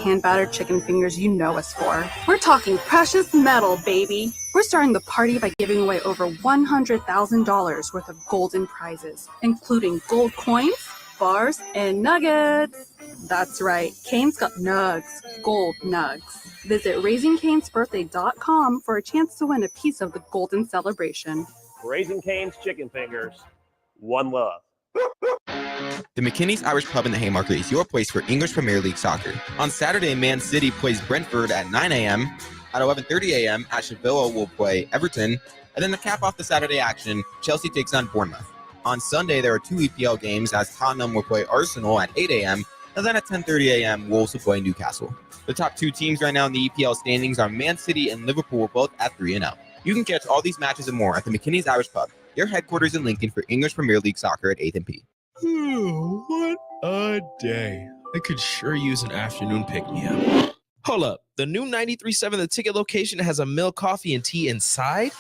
hand-battered chicken fingers you know us for. We're talking precious metal, baby. We're starting the party by giving away over $100,000 worth of golden prizes, including gold coins, bars, and nuggets. That's right, Cane's got nugs, gold nugs. Visit RaisingCanesBirthday.com for a chance to win a piece of the golden celebration. Raising Cane's Chicken Fingers. One love. The McKinney's Irish Pub in the Haymarket is your place for English Premier League soccer. On Saturday, Man City plays Brentford at 9 a.m. At 11:30 a.m., Aston Villa will play Everton. And then to cap off the Saturday action, Chelsea takes on Bournemouth. On Sunday, there are 2 EPL games as Tottenham will play Arsenal at 8 a.m. And then at 10:30 a.m., Wolves will play Newcastle. The top 2 teams right now in the EPL standings are Man City and Liverpool, both at 3-0. You can catch all these matches and more at the McKinney's Irish Pub, your headquarters in Lincoln for English Premier League soccer at 8th and P. What a day. I could sure use an afternoon pick-me-up. Hold up. The new 93.7 The Ticket location has a milk, coffee, and tea inside?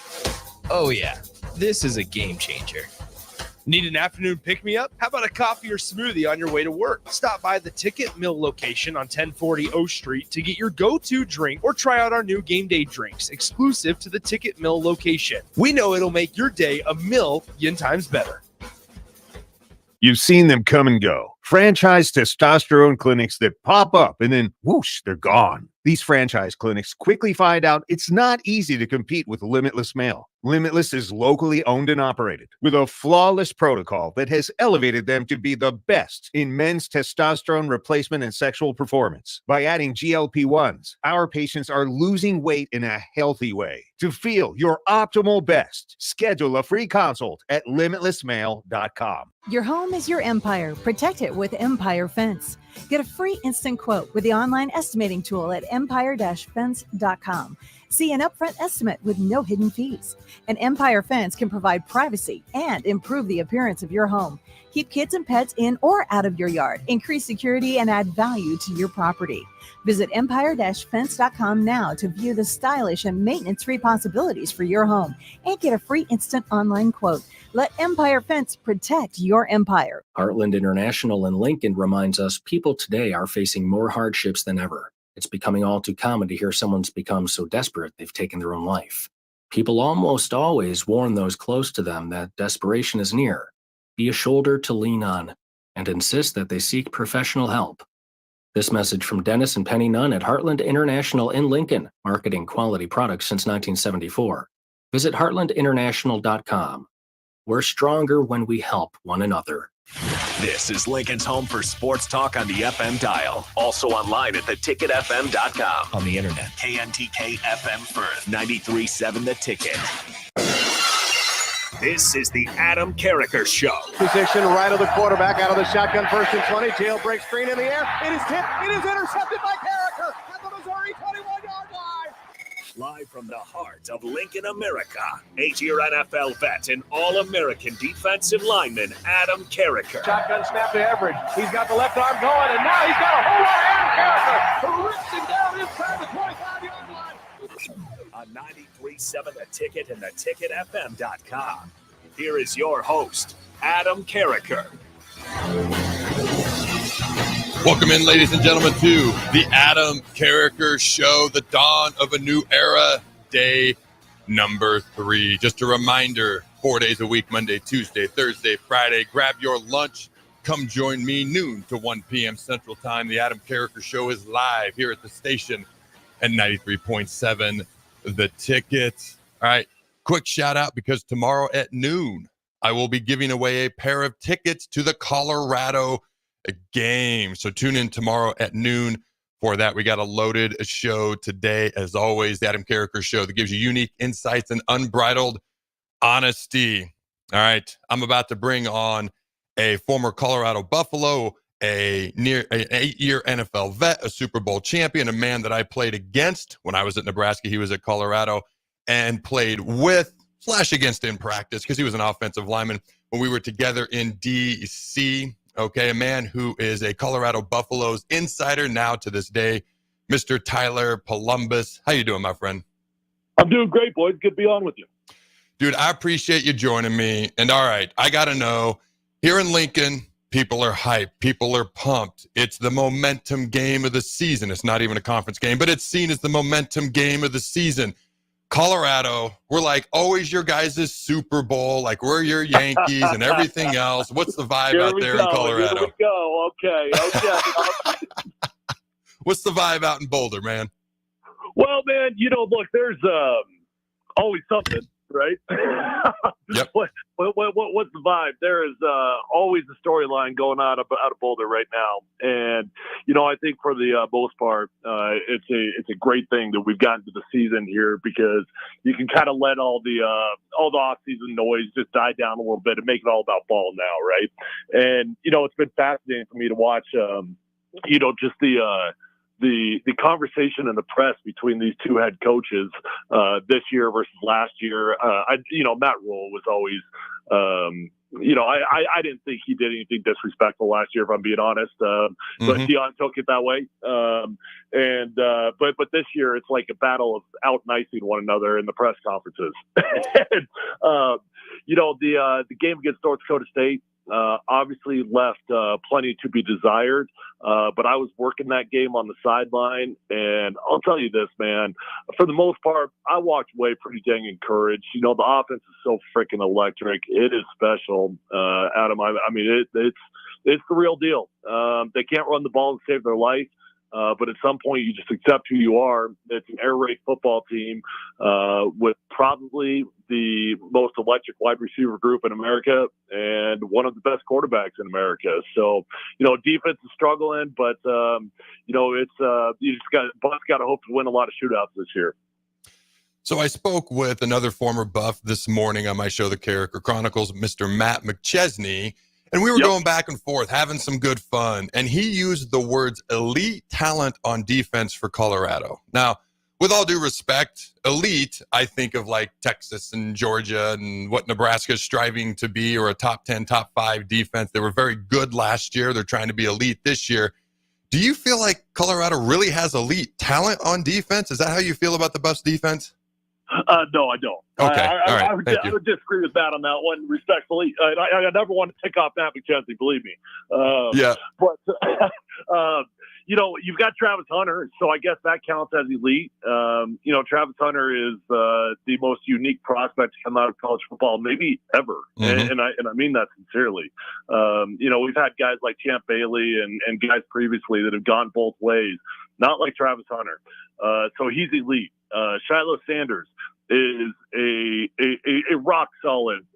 Oh, yeah. This is a game changer. Need an afternoon pick-me-up? How about a coffee or smoothie on your way to work? Stop by the Ticket Mill location on 1040 O Street to get your go-to drink or try out our new game day drinks exclusive to the Ticket Mill location. We know it'll make your day a million times better. You've seen them come and go. Franchise testosterone clinics that pop up and then whoosh, they're gone. These franchise clinics quickly find out it's not easy to compete with Limitless Male. Limitless is locally owned and operated with a flawless protocol that has elevated them to be the best in men's testosterone replacement and sexual performance. By adding GLP-1s, our patients are losing weight in a healthy way. To feel your optimal best, schedule a free consult at limitlessmale.com. Your home is your empire. Protect it with Empire Fence. Get a free instant quote with the online estimating tool at empire-fence.com. See an upfront estimate with no hidden fees. An Empire Fence can provide privacy and improve the appearance of your home. Keep kids and pets in or out of your yard. Increase security and add value to your property. Visit empire-fence.com now to view the stylish and maintenance-free possibilities for your home and get a free instant online quote. Let Empire Fence protect your empire. Heartland International in Lincoln reminds us people today are facing more hardships than ever. It's becoming all too common to hear someone's become so desperate they've taken their own life. People almost always warn those close to them that desperation is near. Be a shoulder to lean on and insist that they seek professional help. This message from Dennis and Penny Nunn at Heartland International in Lincoln, marketing quality products since 1974. Visit heartlandinternational.com. We're stronger when we help one another. This is Lincoln's home for sports talk on the FM dial. Also online at theticketfm.com. On the internet. KNTK FM Firth, 93.7 The Ticket. This is the Adam Carriker Show. Position right of the quarterback, out of the shotgun, 1st and 20. Jailbreak screen in the air. It is tipped. It is intercepted by Carriker at the Missouri 21-yard line. Live from the heart of Lincoln, America, 8-year NFL vet and All-American defensive lineman Adam Carriker. Shotgun snap to Everidge. He's got the left arm going, and now he's got a whole lot of Adam Carriker who rips him down inside the 25-yard line. On 93.7 The Ticket and theticketfm.com. Here is your host, Adam Carriker. Welcome in, ladies and gentlemen, to the Adam Carriker Show, the dawn of a new era, day number 3. Just a reminder, 4 days a week, Monday, Tuesday, Thursday, Friday. Grab your lunch. Come join me noon to 1 p.m. Central Time. The Adam Carriker Show is live here at the station at 93.7 The Ticket. All right, quick shout out because tomorrow at noon, I will be giving away a pair of tickets to the Colorado game. So tune in tomorrow at noon for that. We got a loaded show today. As always, the Adam Carriker Show that gives you unique insights and unbridled honesty. All right, I'm about to bring on a former Colorado Buffalo, an 8-year NFL vet, a Super Bowl champion, a man that I played against when I was at Nebraska. He was at Colorado and played with / against in practice because he was an offensive lineman when we were together in D.C. Okay, a man who is a Colorado Buffaloes insider now to this day, Mr. Tyler Columbus. How you doing, my friend? I'm doing great, boys. Good to be on with you. Dude, I appreciate you joining me. And all right, I got to know, here in Lincoln, People are hyped. People are pumped. It's the momentum game of the season. It's not even a conference game, but it's seen as the momentum game of the season. Colorado, we're like always your guys' Super Bowl, like we're your Yankees and everything else. What's the vibe out there in Colorado? Here we go. Okay. What's the vibe out in Boulder, man? Well, man, look, there's always something, right? Yep. What's the vibe? There is always a storyline going on out of Boulder right now, and I think for the most part, it's a great thing that we've gotten to the season here because you can kind of let all the off-season noise just die down a little bit and make it all about ball now, right? And it's been fascinating for me to watch, just the conversation in the press between these two head coaches this year versus last year. Matt Rule was always, I didn't think he did anything disrespectful last year, if I'm being honest. But Deion took it that way. But this year it's like a battle of out-nicing one another in the press conferences. And, the game against North Dakota State, obviously left plenty to be desired, but I was working that game on the sideline, and I'll tell you this, man, for the most part, I walked away pretty dang encouraged. The offense is so freaking electric. It is special, Adam. I mean, it's the real deal. They can't run the ball to save their life. But at some point, you just accept who you are. It's an air raid football team with probably the most electric wide receiver group in America and one of the best quarterbacks in America. So, defense is struggling, but it's Buff's got to hope to win a lot of shootouts this year. So I spoke with another former Buff this morning on my show, The Carriker Chronicles, Mr. Matt McChesney. And we were going back and forth, having some good fun. And he used the words elite talent on defense for Colorado. Now, with all due respect, elite, I think of like Texas and Georgia and what Nebraska is striving to be, or a top 10, top 5 defense. They were very good last year. They're trying to be elite this year. Do you feel like Colorado really has elite talent on defense? Is that how you feel about the Buffs defense? No, I don't. Okay. All right. I would disagree with Matt on that one, respectfully. I never want to take off Matt McChesney, believe me. Yeah. But, you've got Travis Hunter, so I guess that counts as elite. Travis Hunter is the most unique prospect to come out of college football, maybe ever. Mm-hmm. And I mean that sincerely. We've had guys like Champ Bailey and guys previously that have gone both ways, not like Travis Hunter. So he's elite. Shiloh Sanders is a rock solid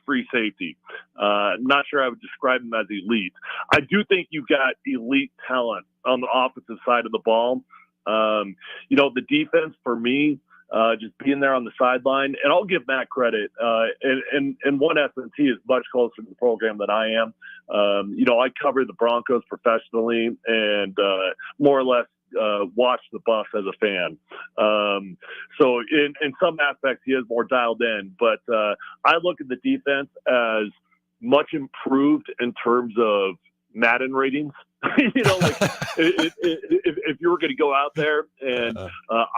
free safety. Not sure I would describe him as elite. I do think you've got elite talent on the offensive side of the ball. The defense for me, just being there on the sideline, and I'll give Matt credit. In one essence, he is much closer to the program than I am. I covered the Broncos professionally and more or less watch the Buffs as a fan. So in some aspects, he is more dialed in. But I look at the defense as much improved in terms of Madden ratings. If you were going to go out there and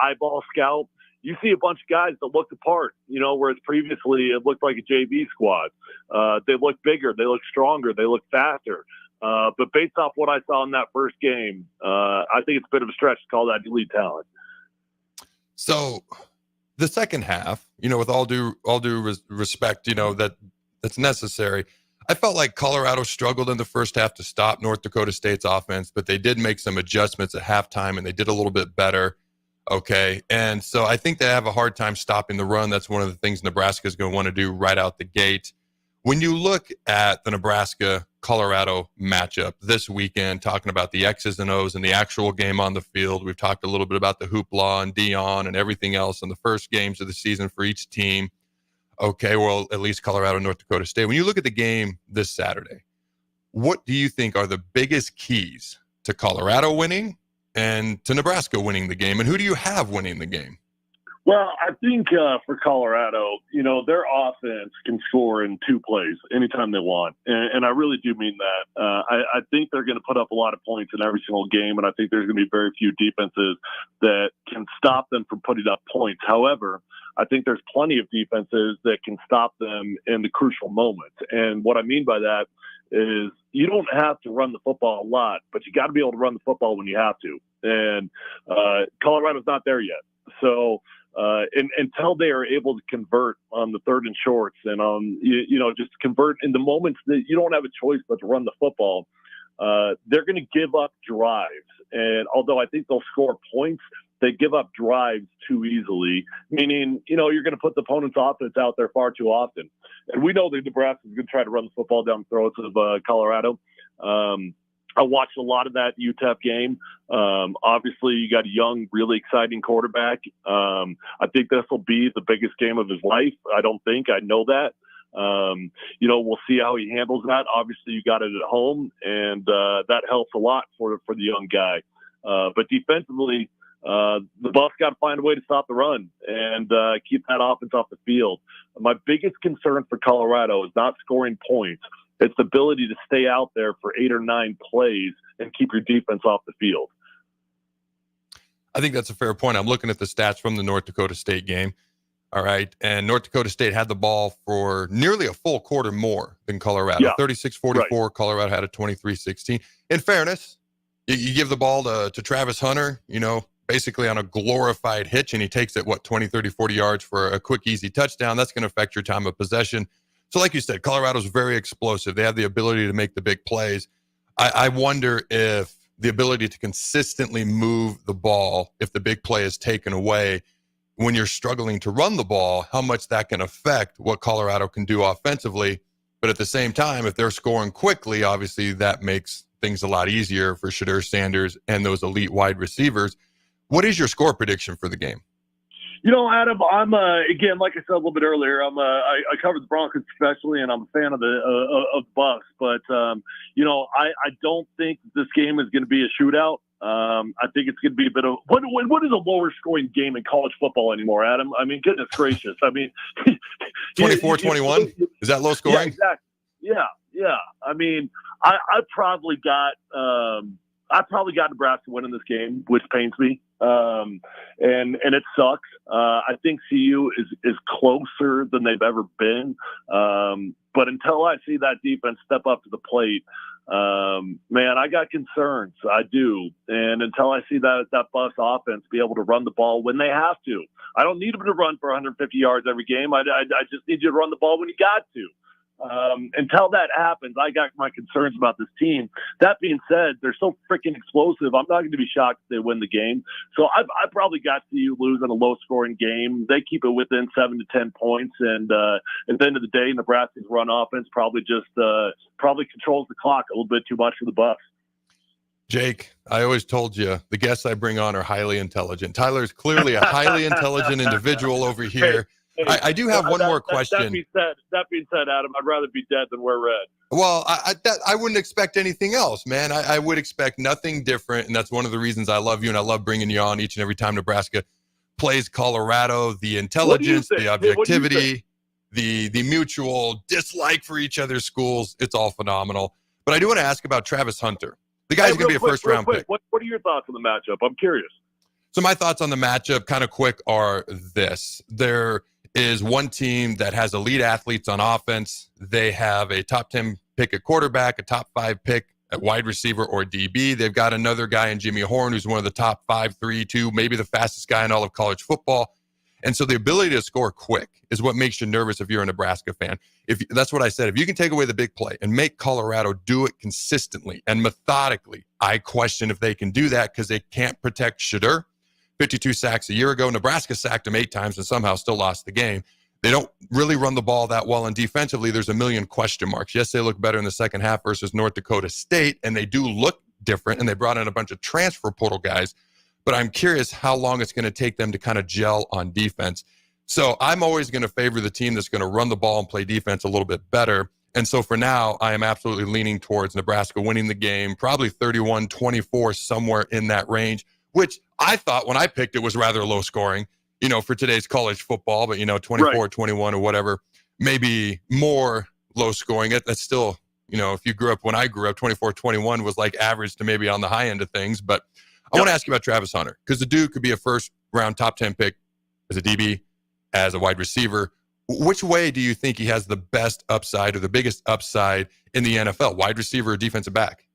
eyeball scout, you see a bunch of guys that look the part, whereas previously it looked like a JV squad. They look bigger, they look stronger, they look faster. But based off what I saw in that first game, I think it's a bit of a stretch to call that elite talent. So the second half, with all due respect, that's necessary. I felt like Colorado struggled in the first half to stop North Dakota State's offense, but they did make some adjustments at halftime and they did a little bit better. Okay. And so I think they have a hard time stopping the run. That's one of the things Nebraska is going to want to do right out the gate. When you look at the Nebraska-Colorado matchup this weekend, talking about the X's and O's and the actual game on the field, we've talked a little bit about the hoopla and Deion and everything else in the first games of the season for each team. Okay, well, at least Colorado and North Dakota State. When you look at the game this Saturday, what do you think are the biggest keys to Colorado winning and to Nebraska winning the game? And who do you have winning the game? Well, I think for Colorado, their offense can score in 2 plays anytime they want. And I really do mean that. I think they're going to put up a lot of points in every single game, and I think there's going to be very few defenses that can stop them from putting up points. However, I think there's plenty of defenses that can stop them in the crucial moments. And what I mean by that is you don't have to run the football a lot, but you got to be able to run the football when you have to. And Colorado's not there yet. So until they are able to convert on the 3rd and shorts and on, just convert in the moments that you don't have a choice but to run the football, they're going to give up drives. And although I think they'll score points, they give up drives too easily, meaning, you're going to put the opponent's offense out there far too often. And we know that Nebraska is going to try to run the football down the throats of Colorado. I watched a lot of that UTEP game. Obviously, you got a young, really exciting quarterback. I think this will be the biggest game of his life. I know that. We'll see how he handles that. Obviously, you got it at home, and that helps a lot for the young guy. But defensively, the Buffs got to find a way to stop the run and keep that offense off the field. My biggest concern for Colorado is not scoring points. It's the ability to stay out there for 8 or 9 plays and keep your defense off the field. I think that's a fair point. I'm looking at the stats from the North Dakota State game. All right. And North Dakota State had the ball for nearly a full quarter more than Colorado. Yeah. 36-44. Right. Colorado had a 23-16. In fairness, you give the ball to Travis Hunter, basically on a glorified hitch, and he takes it, 20, 30, 40 yards for a quick, easy touchdown. That's going to affect your time of possession. So like you said, Colorado's very explosive. They have the ability to make the big plays. I wonder if the ability to consistently move the ball, if the big play is taken away when you're struggling to run the ball, how much that can affect what Colorado can do offensively. But at the same time, if they're scoring quickly, obviously that makes things a lot easier for Shedeur Sanders and those elite wide receivers. What is your score prediction for the game? Adam, I'm again, like I said a little bit earlier, I cover the Broncos especially, and I'm a fan of the Bucks. But I don't think this game is going to be a shootout. I think it's going to be a bit of what is a lower scoring game in college football anymore, Adam? I mean, goodness gracious! I mean, 24-21 is that low scoring? Yeah, exactly. Yeah. I mean, I probably got Nebraska winning this game, which pains me. And it sucks. I think CU is closer than they've ever been. But until I see that defense step up to the plate, man, I got concerns. I do. And until I see that Buffs offense be able to run the ball when they have to, I don't need them to run for 150 yards every game. I just need you to run the ball when you got to. Until that happens, I got my concerns about this team. That being said, they're so freaking explosive. I'm not going to be shocked if they win the game. So I probably got to you lose in a low-scoring game. They keep it within 7 to 10 points, and at the end of the day, Nebraska's run offense probably controls the clock a little bit too much for the Buffs. Jake, I always told you the guests I bring on are highly intelligent. Tyler's clearly a highly intelligent individual over here. I do have one more question. That being said, Adam, I'd rather be dead than wear red. Well, I wouldn't expect anything else, man. I would expect nothing different, and that's one of the reasons I love you, and I love bringing you on each and every time Nebraska plays Colorado. The intelligence, the objectivity, the mutual dislike for each other's schools, it's all phenomenal. But I do want to ask about Travis Hunter. The guy's going to be a first-round pick. What are your thoughts on the matchup? I'm curious. So my thoughts on the matchup, kind of quick, are this. There is one team that has elite athletes on offense. They have a top 10 pick at quarterback, a top 5 pick at wide receiver or DB. They've got another guy in Jimmy Horn who's one of the top 5, 3, 2, maybe the fastest guy in all of college football. And so the ability to score quick is what makes you nervous if you're a Nebraska fan. That's what I said. If you can take away the big play and make Colorado do it consistently and methodically, I question if they can do that because they can't protect Shedeur. 52 sacks a year ago. Nebraska sacked him 8 times and somehow still lost the game. They don't really run the ball that well, and defensively, there's a million question marks. Yes, they look better in the second half versus North Dakota State, and they do look different, and they brought in a bunch of transfer portal guys, but I'm curious how long it's going to take them to kind of gel on defense. So I'm always going to favor the team that's going to run the ball and play defense a little bit better. And so for now, I am absolutely leaning towards Nebraska winning the game, probably 31-24, somewhere in that range, which I thought when I picked it was rather low scoring, for today's college football, but 24-21 or whatever, maybe more low scoring. That's still, if you grew up when I grew up, 24-21 was like average to maybe on the high end of things. But I want to ask you about Travis Hunter, because the dude could be a first round top 10 pick as a DB, as a wide receiver. Which way do you think he has the best upside or the biggest upside in the NFL? Wide receiver or defensive back?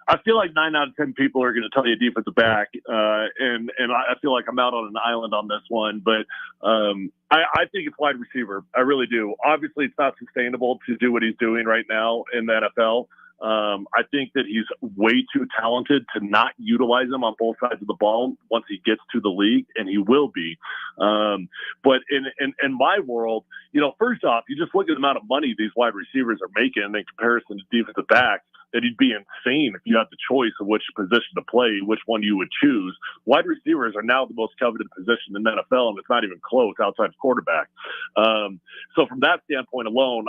I feel like 9 out of 10 people are going to tell you defensive back, and I feel like I'm out on an island on this one. But I think it's wide receiver. I really do. Obviously, it's not sustainable to do what he's doing right now in the NFL. I think that he's way too talented to not utilize him on both sides of the ball once he gets to the league, and he will be. But in my world, first off, you just look at the amount of money these wide receivers are making in comparison to defensive backs. That he'd be insane if you had the choice of which position to play, which one you would choose. Wide receivers are now the most coveted position in the NFL, and it's not even close outside of quarterback. So from that standpoint alone,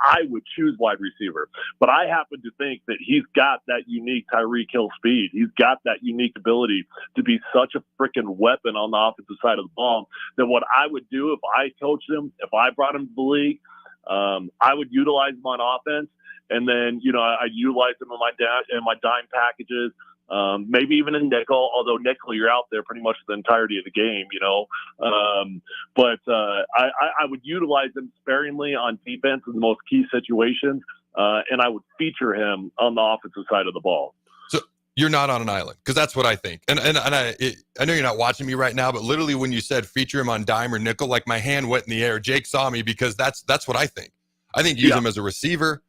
I would choose wide receiver. But I happen to think that he's got that unique Tyreek Hill speed. He's got that unique ability to be such a freaking weapon on the offensive side of the ball that what I would do if I coached him, if I brought him to the league, I would utilize him on offense. And then, I utilize them in my dime packages, maybe even in nickel, although nickel, you're out there pretty much the entirety of the game, But I would utilize them sparingly on defense in the most key situations, and I would feature him on the offensive side of the ball. So you're not on an island, because that's what I think. And I know you're not watching me right now, but literally when you said feature him on dime or nickel, like my hand went in the air. Jake saw me, because that's what I think. I think use him as a receiver.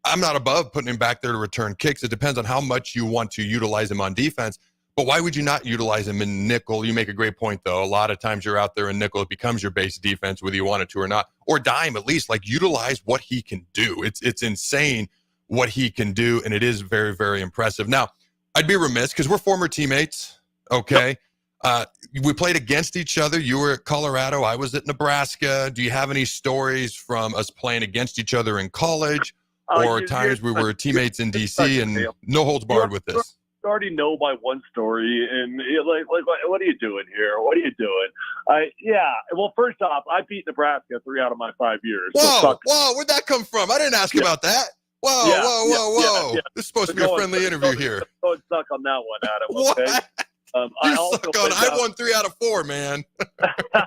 I'm not above putting him back there to return kicks. It depends on how much you want to utilize him on defense. But why would you not utilize him in nickel? You make a great point, though. A lot of times you're out there in nickel. It becomes your base defense, whether you want it to or not. Or dime, at least. Like, utilize what he can do. It's insane what he can do, and it is very, very impressive. Now, I'd be remiss, because we're former teammates, okay? We played against each other. You were at Colorado. I was at Nebraska. Do you have any stories from us playing against each other in college, or times we were teammates in D.C. and no holds barred with this? You already know my one story, and like, what are you doing here? What are you doing? Well, first off, I beat Nebraska 3 out of my 5 years. Whoa, where'd that come from? I didn't ask about that. Whoa. This is supposed to be a friendly interview here. Don't suck on that one, Adam. What? Okay? I won 3 out of 4, man. I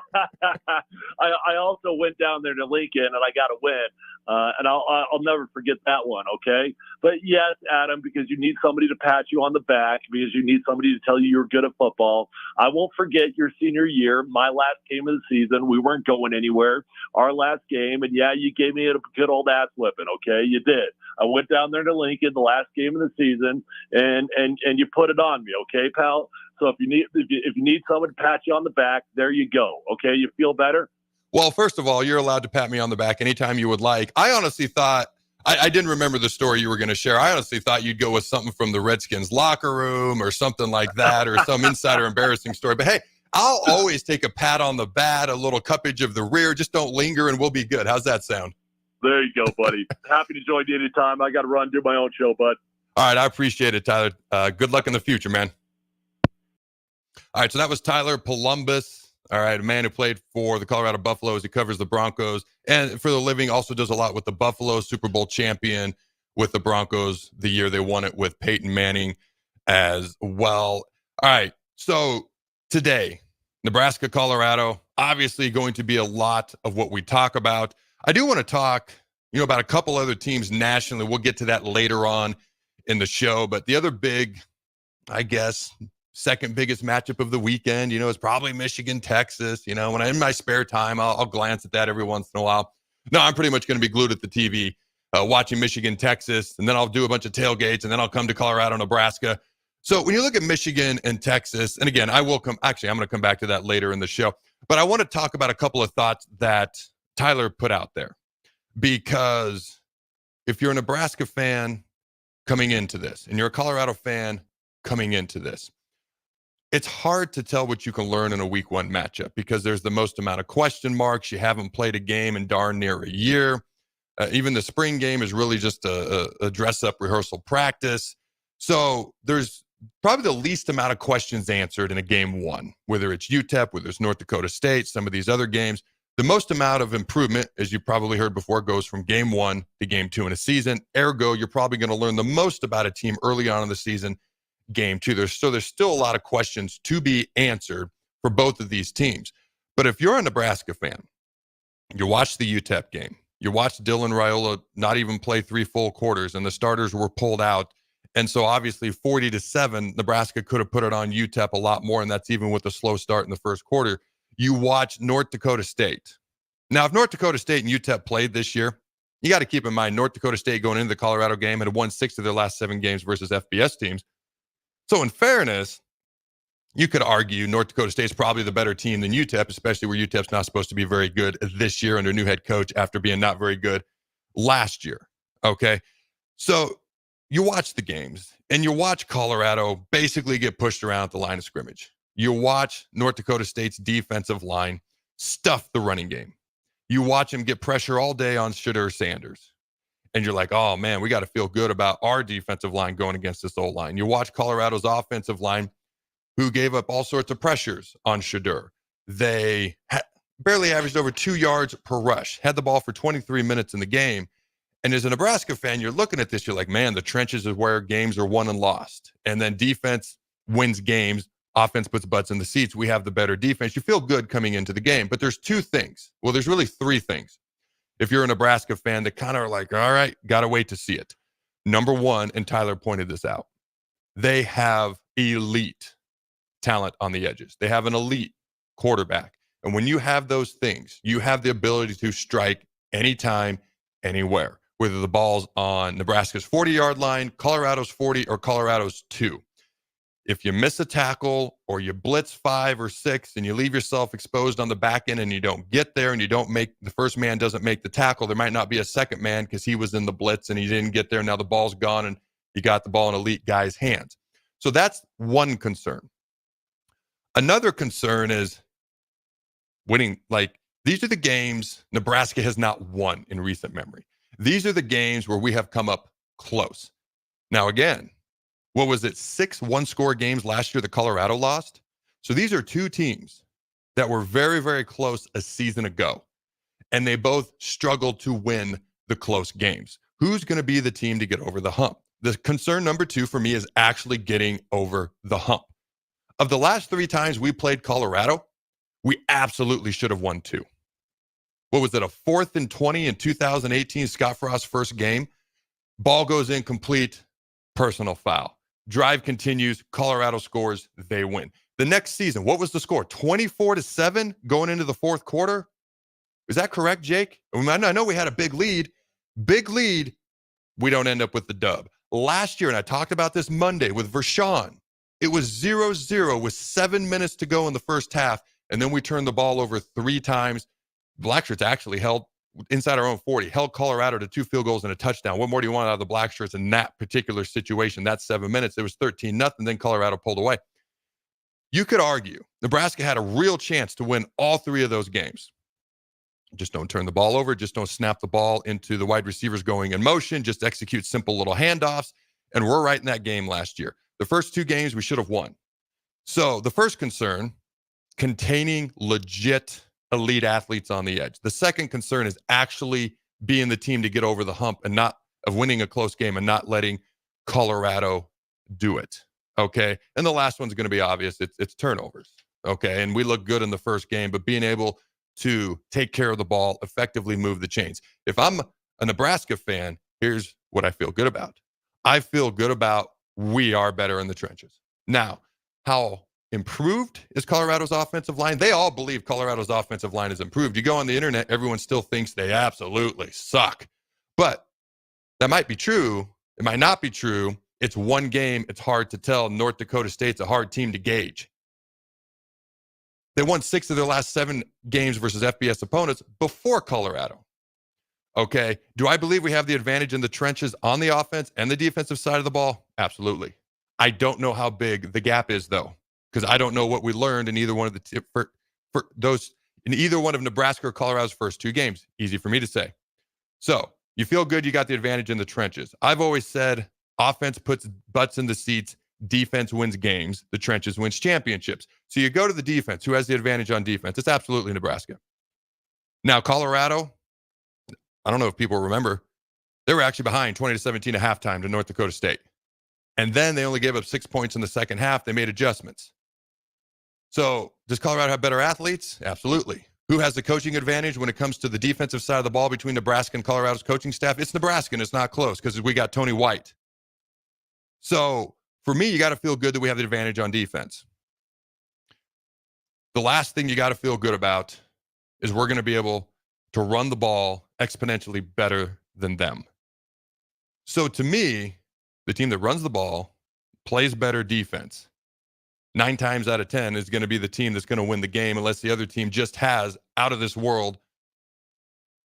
also went down there to Lincoln, and I got a win. And I'll never forget that one, okay? But yes, Adam, because you need somebody to pat you on the back, because you need somebody to tell you you're good at football. I won't forget your senior year, my last game of the season. We weren't going anywhere. Our last game, and you gave me a good old ass whipping, okay? You did. I went down there to Lincoln, the last game of the season, and you put it on me, okay, pal? So if you need someone to pat you on the back, there you go, okay? You feel better? Well, first of all, you're allowed to pat me on the back anytime you would like. I honestly thought, I didn't remember the story you were going to share. I honestly thought you'd go with something from the Redskins locker room or something like that, or some insider embarrassing story. But hey, I'll always take a pat on the back, a little cuppage of the rear. Just don't linger and we'll be good. How's that sound? There you go, buddy. Happy to join you anytime. I got to run, do my own show, bud. All right, I appreciate it, Tyler. Good luck in the future, man. All right, so that was Tyler Columbus. All right, a man who played for the Colorado Buffaloes. He covers the Broncos, and for the living also does a lot with the Buffaloes, Super Bowl champion with the Broncos the year they won it with Peyton Manning as well. All right, so today, Nebraska, Colorado, obviously going to be a lot of what we talk about. I do want to talk, about a couple other teams nationally. We'll get to that later on in the show, but the other big, I guess, second biggest matchup of the weekend, is probably Michigan, Texas. When I'm in my spare time, I'll glance at that every once in a while. No, I'm pretty much going to be glued at the TV watching Michigan, Texas, and then I'll do a bunch of tailgates, and then I'll come to Colorado, Nebraska. So when you look at Michigan and Texas, and again, I'm going to come back to that later in the show, but I want to talk about a couple of thoughts that Tyler put out there, because if you're a Nebraska fan coming into this, and you're a Colorado fan coming into this, it's hard to tell what you can learn in a week 1 matchup, because there's the most amount of question marks. You haven't played a game in darn near a year. Even the spring game is really just a dress-up rehearsal practice. So there's probably the least amount of questions answered in a game 1, whether it's UTEP, whether it's North Dakota State, some of these other games. The most amount of improvement, as you probably heard before, goes from game 1 to game 2 in a season. Ergo, you're probably going to learn the most about a team early on in the season, game 2. There's still a lot of questions to be answered for both of these teams. But if you're a Nebraska fan, You watched the UTEP game. You watched Dylan Raiola not even play 3 full quarters, and the starters were pulled out. And so obviously 40-7, Nebraska could have put it on UTEP a lot more, and that's even with a slow start in the first quarter. You watched North Dakota State. Now, if North Dakota State and UTEP played this year, you got to keep in mind North Dakota State going into the Colorado game had won 6 of their last 7 games versus FBS teams. So in fairness, you could argue North Dakota State's probably the better team than UTEP, especially where UTEP's not supposed to be very good this year under new head coach after being not very good last year. Okay. So you watch the games and you watch Colorado basically get pushed around at the line of scrimmage. You watch North Dakota State's defensive line stuff the running game. You watch them get pressure all day on Shadur Sanders. And you're like, oh man, we got to feel good about our defensive line going against this old line. You watch Colorado's offensive line, who gave up all sorts of pressures on Shadur. They barely averaged over 2 yards per rush, had the ball for 23 minutes in the game. And as a Nebraska fan, you're looking at this, you're like, man, the trenches is where games are won and lost. And then defense wins games, offense puts butts in the seats. We have the better defense. You feel good coming into the game. But there's 2 things. Well, there's really 3 things. If you're a Nebraska fan, that kind of are like, all right, got to wait to see it. Number 1, and Tyler pointed this out, they have elite talent on the edges. They have an elite quarterback. And when you have those things, you have the ability to strike anytime, anywhere, whether the ball's on Nebraska's 40-yard line, Colorado's 40, or Colorado's 2. If you miss a tackle or you blitz 5 or 6 and you leave yourself exposed on the back end and you don't get there and you don't make, the first man doesn't make the tackle, there might not be a second man because he was in the blitz and he didn't get there. Now the ball's gone and you got the ball in elite guy's hands. So that's one concern. Another concern is winning. Like, these are the games Nebraska has not won in recent memory. These are the games where we have come up close. Now, again, what was it? 6 one-score games last year that Colorado lost. So these are 2 teams that were very, very close a season ago, and they both struggled to win the close games. Who's going to be the team to get over the hump? The concern number 2 for me is actually getting over the hump. Of the last 3 times we played Colorado, we absolutely should have won 2. What was it, a 4th and 20 in 2018, Scott Frost's first game? Ball goes incomplete, personal foul. Drive continues, Colorado scores, they win. The next season, what was the score? 24-7 going into the 4th quarter? Is that correct, Jake? I know we had a big lead. We don't end up with the dub. Last year, and I talked about this Monday with Vershawn, it was 0-0 with 7 minutes to go in the first half, and then we turned the ball over 3 times. Blackshirts actually held inside our own 40, held Colorado to 2 field goals and a touchdown. What more do you want out of the Blackshirts in that particular situation? That's 7 minutes. It was 13-0, then Colorado pulled away. You could argue Nebraska had a real chance to win all 3 of those games. Just don't turn the ball over. Just don't snap the ball into the wide receivers going in motion. Just execute simple little handoffs. And we're right in that game last year. The first 2 games we should have won. So the first concern, containing legit elite athletes on the edge. The second concern is actually being the team to get over the hump and not of winning a close game and not letting Colorado do it. Okay. And the last one's going to be obvious. It's turnovers. Okay. And we look good in the first game, but being able to take care of the ball, effectively move the chains. If I'm a Nebraska fan, here's what I feel good about. I feel good about we are better in the trenches. Now, how improved is Colorado's offensive line? They all believe Colorado's offensive line is improved. You go on the internet, everyone still thinks they absolutely suck. But that might be true. It might not be true. It's one game. It's hard to tell. North Dakota State's a hard team to gauge. They won 6 of their last 7 games versus FBS opponents before Colorado. Okay. Do I believe we have the advantage in the trenches on the offense and the defensive side of the ball? Absolutely. I don't know how big the gap is, though, because I don't know what we learned in either one of the for those in either one of Nebraska or Colorado's first 2 games. Easy for me to say. So you feel good you got the advantage in the trenches. I've always said offense puts butts in the seats, defense wins games, the trenches wins championships. So you go to the defense. Who has the advantage on defense? It's absolutely Nebraska. Now, Colorado, I don't know if people remember, they were actually behind 20-17 at halftime to North Dakota State. And then they only gave up 6 points in the second half. They made adjustments. So does Colorado have better athletes? Absolutely. Who has the coaching advantage when it comes to the defensive side of the ball between Nebraska and Colorado's coaching staff? It's Nebraska, and it's not close because we got Tony White. So for me, you got to feel good that we have the advantage on defense. The last thing you got to feel good about is we're going to be able to run the ball exponentially better than them. So to me, the team that runs the ball, plays better defense, 9 times out of 10 is going to be the team that's going to win the game unless the other team just has out of this world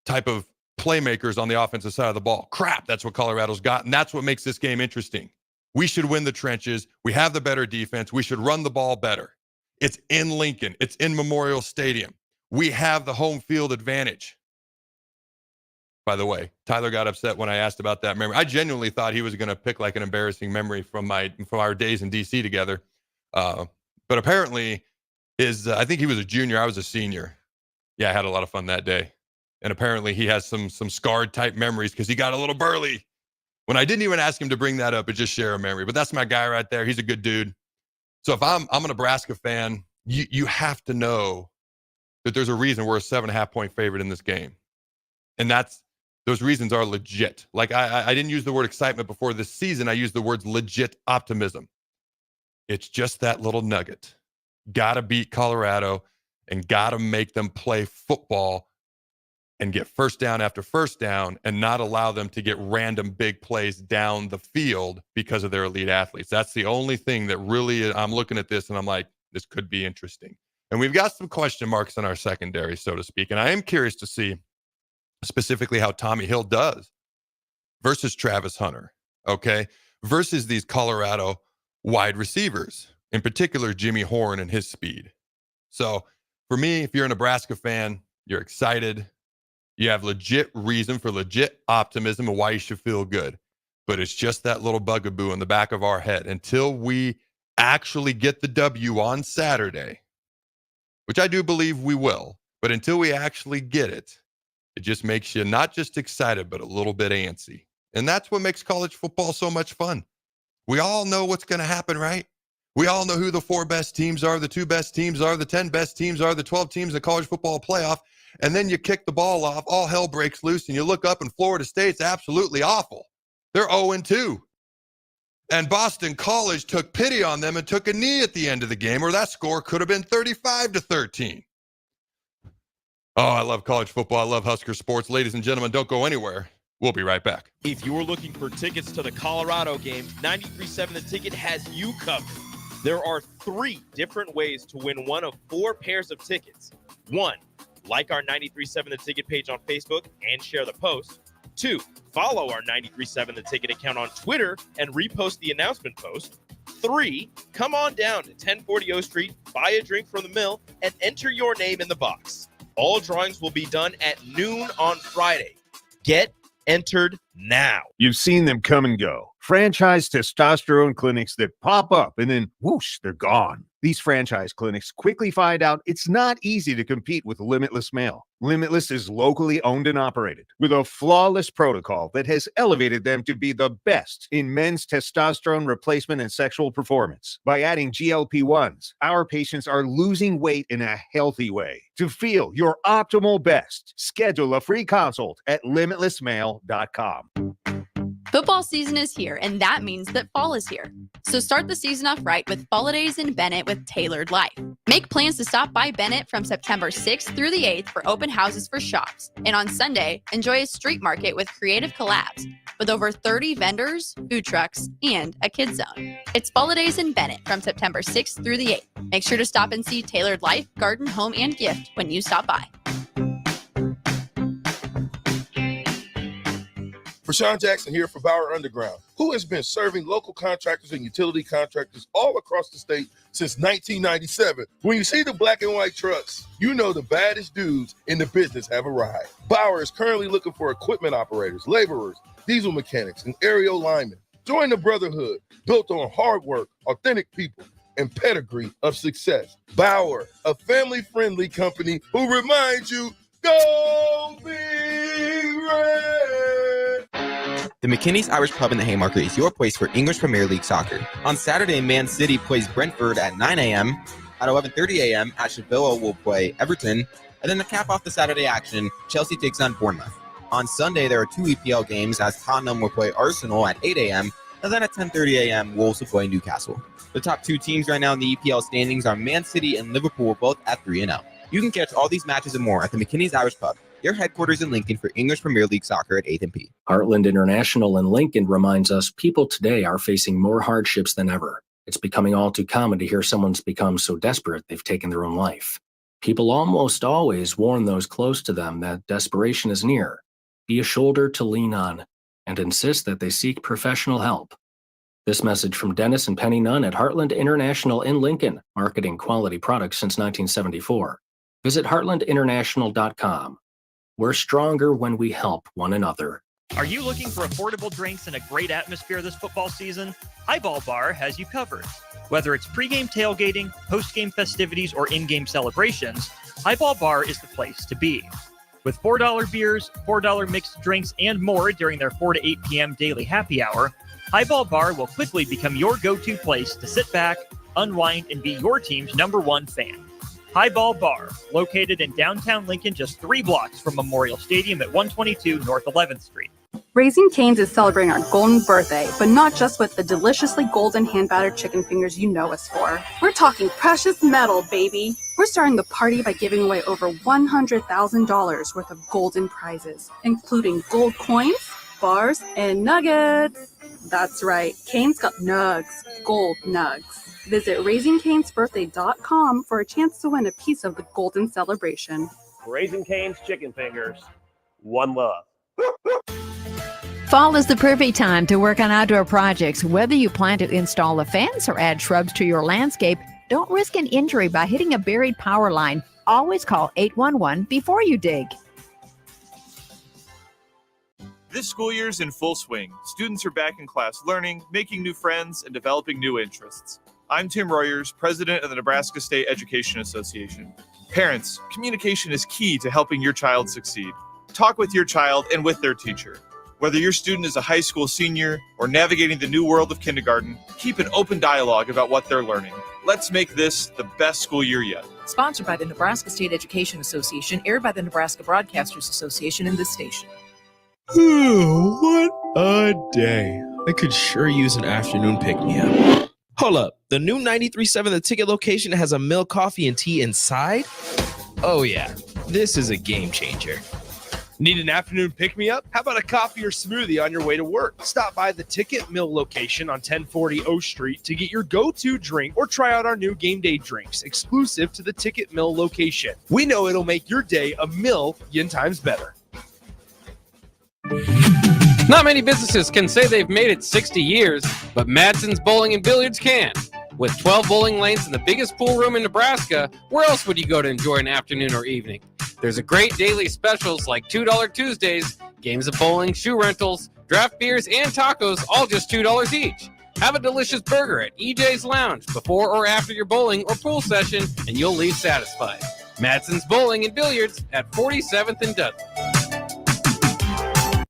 type of playmakers on the offensive side of the ball. Crap, that's what Colorado's got, and that's what makes this game interesting. We should win the trenches. We have the better defense. We should run the ball better. It's in Lincoln. It's in Memorial Stadium. We have the home field advantage. By the way, Tyler got upset when I asked about that memory. I genuinely thought he was going to pick like an embarrassing memory from our days in D.C. together. But apparently I think he was a junior. I was a senior. Yeah, I had a lot of fun that day. And apparently he has some scarred type memories because he got a little burly. When I didn't even ask him to bring that up, but just share a memory. But that's my guy right there. He's a good dude. So if I'm a Nebraska fan, you have to know that there's a reason we're a 7.5 point favorite in this game. And those reasons are legit. Like I didn't use the word excitement before this season. I used the words legit optimism. It's just that little nugget. Got to beat Colorado and got to make them play football and get first down after first down and not allow them to get random big plays down the field because of their elite athletes. That's the only thing that really, I'm looking at this and I'm like, this could be interesting. And we've got some question marks in our secondary, so to speak. And I am curious to see specifically how Tommy Hill does versus Travis Hunter, okay, versus these Colorado wide receivers, in particular Jimmy Horn and his speed. So for me, if you're a Nebraska fan, you're excited. You have legit reason for legit optimism and why you should feel good. But it's just that little bugaboo in the back of our head until we actually get the W on Saturday, which I do believe we will. But until we actually get it, it just makes you not just excited, but a little bit antsy. And that's what makes college football so much fun. We all know what's going to happen, right? We all know who the 4 best teams are, the 2 best teams are, the 10 best teams are, the 12 teams in the college football playoff. And then you kick the ball off, all hell breaks loose, and you look up and Florida State's absolutely awful. They're 0-2. And Boston College took pity on them and took a knee at the end of the game, or that score could have been 35-13. Oh, I love college football. I love Husker sports. Ladies and gentlemen, don't go anywhere. We'll be right back. If you're looking for tickets to the Colorado game, 93.7 The Ticket has you covered. There are 3 different ways to win one of 4 pairs of tickets. 1, like our 93.7 The Ticket page on Facebook and share the post. 2, follow our 93.7 The Ticket account on Twitter and repost the announcement post. 3, come on down to 1040 O Street, buy a drink from the mill, and enter your name in the box. All drawings will be done at noon on Friday. Get entered now. You've seen them come and go. Franchise testosterone clinics that pop up and then whoosh, they're gone. These franchise clinics quickly find out it's not easy to compete with Limitless Male. Limitless is locally owned and operated with a flawless protocol that has elevated them to be the best in men's testosterone replacement and sexual performance. By adding GLP-1s, our patients are losing weight in a healthy way. To feel your optimal best, schedule a free consult at limitlessmale.com. Football season is here, and that means that fall is here. So start the season off right with Holidays in Bennett with Tailored Life. Make plans to stop by Bennett from September 6th through the 8th for open houses for shops. And on Sunday, enjoy a street market with creative collabs with over 30 vendors, food trucks, and a kids zone. It's Holidays in Bennett from September 6th through the 8th. Make sure to stop and see Tailored Life, Garden, Home, and Gift when you stop by. Rashawn Jackson here for Bauer Underground, who has been serving local contractors and utility contractors all across the state since 1997. When you see the black and white trucks, you know the baddest dudes in the business have arrived. Bauer is currently looking for equipment operators, laborers, diesel mechanics, and aerial linemen. Join the brotherhood built on hard work, authentic people, and pedigree of success. Bauer, a family-friendly company who reminds you, go Big Red! The McKinney's Irish Pub in the Haymarket is your place for English Premier League soccer. On Saturday, Man City plays Brentford at 9 a.m. At 11:30 a.m., Asheville will play Everton. And then to cap off the Saturday action, Chelsea takes on Bournemouth. On Sunday, there are 2 EPL games as Tottenham will play Arsenal at 8 a.m., and then at 10:30 a.m., Wolves will play Newcastle. The top 2 teams right now in the EPL standings are Man City and Liverpool, both at 3-0. You can catch all these matches and more at the McKinney's Irish Pub, their headquarters in Lincoln for English Premier League soccer at 8th and P. Heartland International in Lincoln reminds us people today are facing more hardships than ever. It's becoming all too common to hear someone's become so desperate they've taken their own life. People almost always warn those close to them that desperation is near. Be a shoulder to lean on and insist that they seek professional help. This message from Dennis and Penny Nunn at Heartland International in Lincoln, marketing quality products since 1974. Visit heartlandinternational.com. We're stronger when we help one another. Are you looking for affordable drinks and a great atmosphere this football season? Highball Bar has you covered. Whether it's pregame tailgating, postgame festivities, or in-game celebrations, Highball Bar is the place to be. With $4 beers, $4 mixed drinks, and more during their 4 to 8 p.m. daily happy hour, Highball Bar will quickly become your go-to place to sit back, unwind, and be your team's #1 fan. Highball Bar, located in downtown Lincoln, just 3 blocks from Memorial Stadium at 122 North 11th Street. Raising Cane's is celebrating our golden birthday, but not just with the deliciously golden hand-battered chicken fingers you know us for. We're talking precious metal, baby. We're starting the party by giving away over $100,000 worth of golden prizes, including gold coins, bars, and nuggets. That's right, Cane's got nugs, gold nugs. Visit RaisingCanesBirthday.com for a chance to win a piece of the golden celebration. Raising Cane's chicken fingers. One love. Fall is the perfect time to work on outdoor projects. Whether you plan to install a fence or add shrubs to your landscape, don't risk an injury by hitting a buried power line. Always call 811 before you dig. This school year's in full swing. Students are back in class learning, making new friends, and developing new interests. I'm Tim Royers, president of the Nebraska State Education Association. Parents, communication is key to helping your child succeed. Talk with your child and with their teacher. Whether your student is a high school senior or navigating the new world of kindergarten, keep an open dialogue about what they're learning. Let's make this the best school year yet. Sponsored by the Nebraska State Education Association, aired by the Nebraska Broadcasters Association and this station. What a day. I could sure use an afternoon pick-me-up. Hold up. The new 93.7 The Ticket location has a milk, coffee, and tea inside? Oh yeah, this is a game changer. Need an afternoon pick-me-up? How about a coffee or smoothie on your way to work? Stop by the Ticket Mill location on 1040 O Street to get your go-to drink or try out our new game day drinks exclusive to the Ticket Mill location. We know it'll make your day a million times better. Not many businesses can say they've made it 60 years, but Madsen's Bowling and Billiards can. With 12 bowling lanes and the biggest pool room in Nebraska, where else would you go to enjoy an afternoon or evening? There's a great daily specials like $2 Tuesdays, games of bowling, shoe rentals, draft beers, and tacos, all just $2 each. Have a delicious burger at EJ's Lounge before or after your bowling or pool session, and you'll leave satisfied. Madsen's Bowling and Billiards at 47th and Dudley.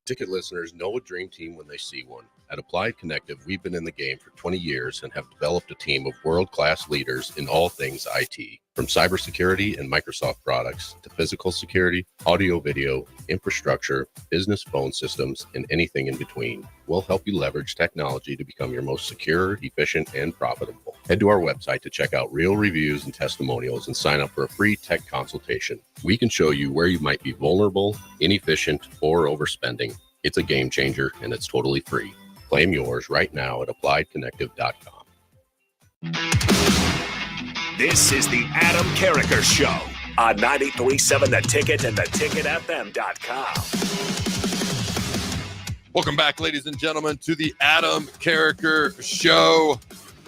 Ticket listeners know a dream team when they see one. At Applied Connective, we've been in the game for 20 years and have developed a team of world-class leaders in all things IT. From cybersecurity and Microsoft products to physical security, audio-video, infrastructure, business phone systems, and anything in between. We'll help you leverage technology to become your most secure, efficient, and profitable. Head to our website to check out real reviews and testimonials and sign up for a free tech consultation. We can show you where you might be vulnerable, inefficient, or overspending. It's a game changer, and it's totally free. Claim yours right now at appliedconnective.com. This is the Adam Carriker Show on 93.7 The Ticket and theticketfm.com. Welcome back, ladies and gentlemen, to the Adam Carriker Show.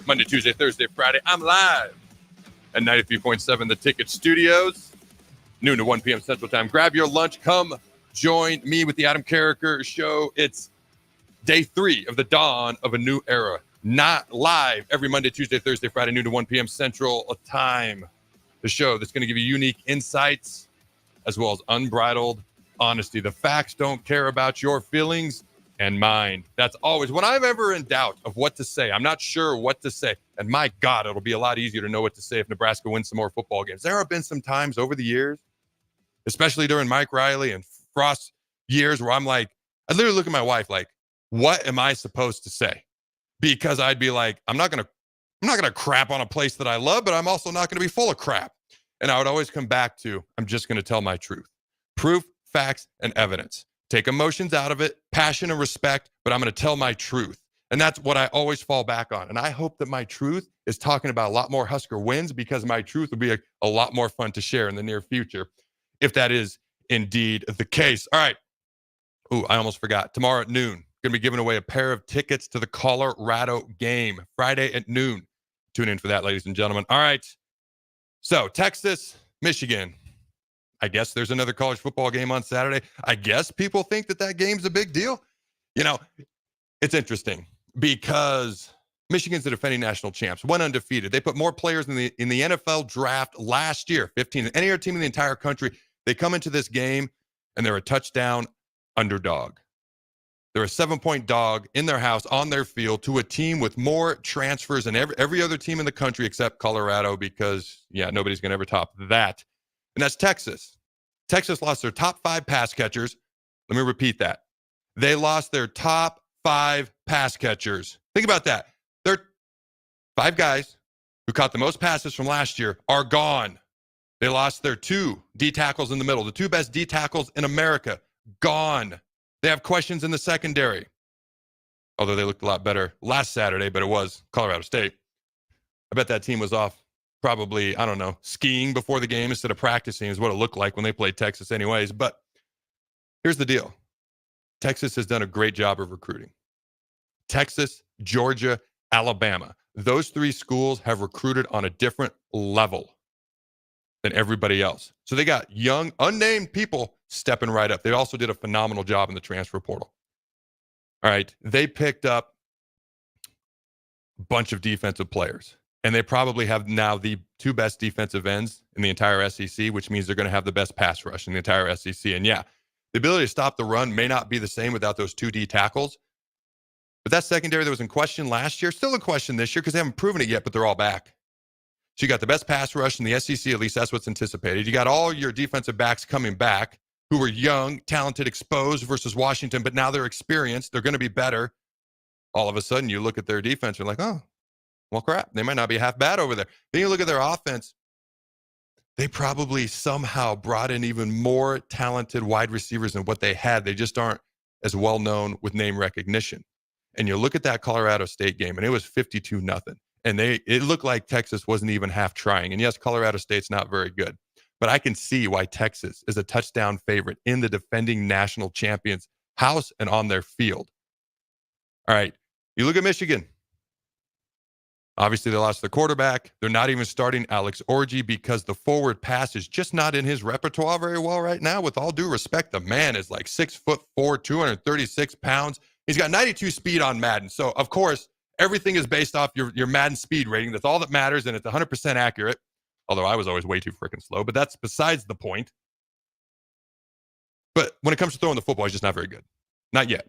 Monday, Tuesday, Thursday, Friday. I'm live at 93.7 The Ticket Studios, noon to 1 p.m. Central Time. Grab your lunch. Come join me with the Adam Carriker Show. It's day 3 of the dawn of a new era. Not live every Monday, Tuesday, Thursday, Friday, noon to 1 p.m. Central Time. The show that's going to give you unique insights as well as unbridled honesty. The facts don't care about your feelings and mine. That's always when I'm ever in doubt of what to say. I'm not sure what to say. And my God, it'll be a lot easier to know what to say if Nebraska wins some more football games. There have been some times over the years especially during Mike Riley and Frost years where I'm like, I literally look at my wife like, what am I supposed to say? Because I'd be like, I'm not gonna crap on a place that I love, but I'm also not gonna be full of crap. And I would always come back to, I'm just gonna tell my truth. Proof, facts, and evidence. Take emotions out of it, passion and respect, but I'm gonna tell my truth. And that's what I always fall back on. And I hope that my truth is talking about a lot more Husker wins, because my truth will be a lot more fun to share in the near future, if that is indeed the case. All right. Ooh, I almost forgot. Tomorrow at noon, going to be giving away a pair of tickets to the Colorado game. Friday at noon. Tune in for that, ladies and gentlemen. All right. So, Texas, Michigan. I guess there's another college football game on Saturday. I guess people think that game's a big deal. You know, it's interesting because Michigan's the defending national champs, went undefeated. They put more players in the NFL draft last year, 15 than any other team in the entire country. They come into this game and they're a touchdown underdog. They're a 7-point dog in their house on their field to a team with more transfers than every other team in the country except Colorado, because, nobody's going to ever top that. And that's Texas. Texas lost their top 5 pass catchers. Let me repeat that. They lost their top 5 pass catchers. Think about that. Their 5 guys who caught the most passes from last year are gone. They lost their 2 D tackles in the middle, the 2 best D tackles in America, gone. They have questions in the secondary, although they looked a lot better last Saturday, but it was Colorado State. I bet that team was off probably, I don't know, skiing before the game instead of practicing is what it looked like when they played Texas anyways. But here's the deal. Texas has done a great job of recruiting. Texas, Georgia, Alabama. Those 3 schools have recruited on a different level than everybody else. So they got young, unnamed people stepping right up. They also did a phenomenal job in the transfer portal. All right. They picked up a bunch of defensive players, and they probably have now the 2 best defensive ends in the entire SEC, which means they're going to have the best pass rush in the entire SEC. And the ability to stop the run may not be the same without those 2 D tackles. But that secondary that was in question last year, still in question this year because they haven't proven it yet, but they're all back. So you got the best pass rush in the SEC, at least that's what's anticipated. You got all your defensive backs coming back who were young, talented, exposed versus Washington, but now they're experienced. They're going to be better. All of a sudden, you look at their defense, you're like, oh, well, crap. They might not be half bad over there. Then you look at their offense. They probably somehow brought in even more talented wide receivers than what they had. They just aren't as well known with name recognition. And you look at that Colorado State game, and it was 52-0. And it looked like Texas wasn't even half trying. And yes, Colorado State's not very good. But I can see why Texas is a touchdown favorite in the defending national champions' house and on their field. All right. You look at Michigan. Obviously, they lost their quarterback. They're not even starting Alex Orji because the forward pass is just not in his repertoire very well right now. With all due respect, the man is like 6'4", 236 pounds. He's got 92 speed on Madden. So, of course, everything is based off your Madden speed rating. That's all that matters, and it's 100% accurate. Although I was always way too freaking slow, but that's besides the point. But when it comes to throwing the football, he's just not very good. Not yet.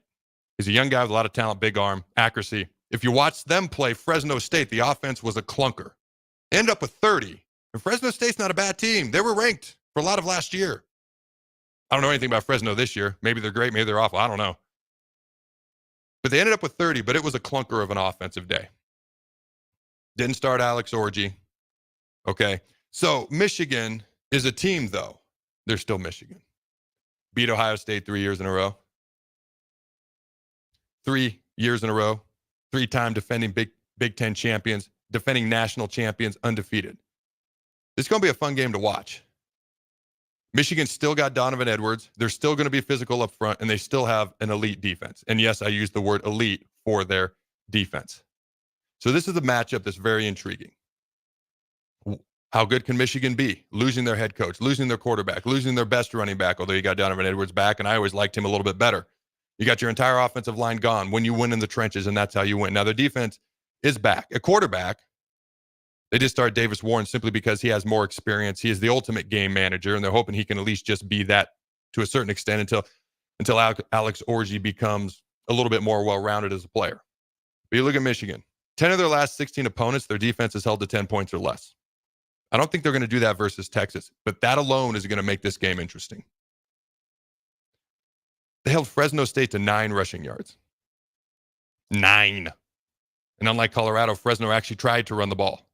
He's a young guy with a lot of talent, big arm, accuracy. If you watch them play Fresno State, the offense was a clunker. They ended up with 30. And Fresno State's not a bad team. They were ranked for a lot of last year. I don't know anything about Fresno this year. Maybe they're great, maybe they're awful. I don't know. But they ended up with 30, but it was a clunker of an offensive day. Didn't start Alex Orji. Okay. So Michigan is a team, though. They're still Michigan. Beat Ohio State 3 years in a row. 3 years in a row. 3-time defending Big Ten champions, defending national champions, undefeated. It's going to be a fun game to watch. Michigan still got Donovan Edwards. They're still going to be physical up front, and they still have an elite defense. And yes, I use the word elite for their defense. So this is a matchup that's very intriguing. How good can Michigan be? Losing their head coach, losing their quarterback, losing their best running back, although you got Donovan Edwards back, and I always liked him a little bit better. You got your entire offensive line gone when you win in the trenches, and that's how you win. Now, their defense is back. At quarterback, they just started Davis Warren simply because he has more experience. He is the ultimate game manager, and they're hoping he can at least just be that to a certain extent until Alex Orji becomes a little bit more well-rounded as a player. But you look at Michigan. 10 of their last 16 opponents, their defense has held to 10 points or less. I don't think they're going to do that versus Texas, but that alone is going to make this game interesting. They held Fresno State to 9 rushing yards. 9. And unlike Colorado, Fresno actually tried to run the ball.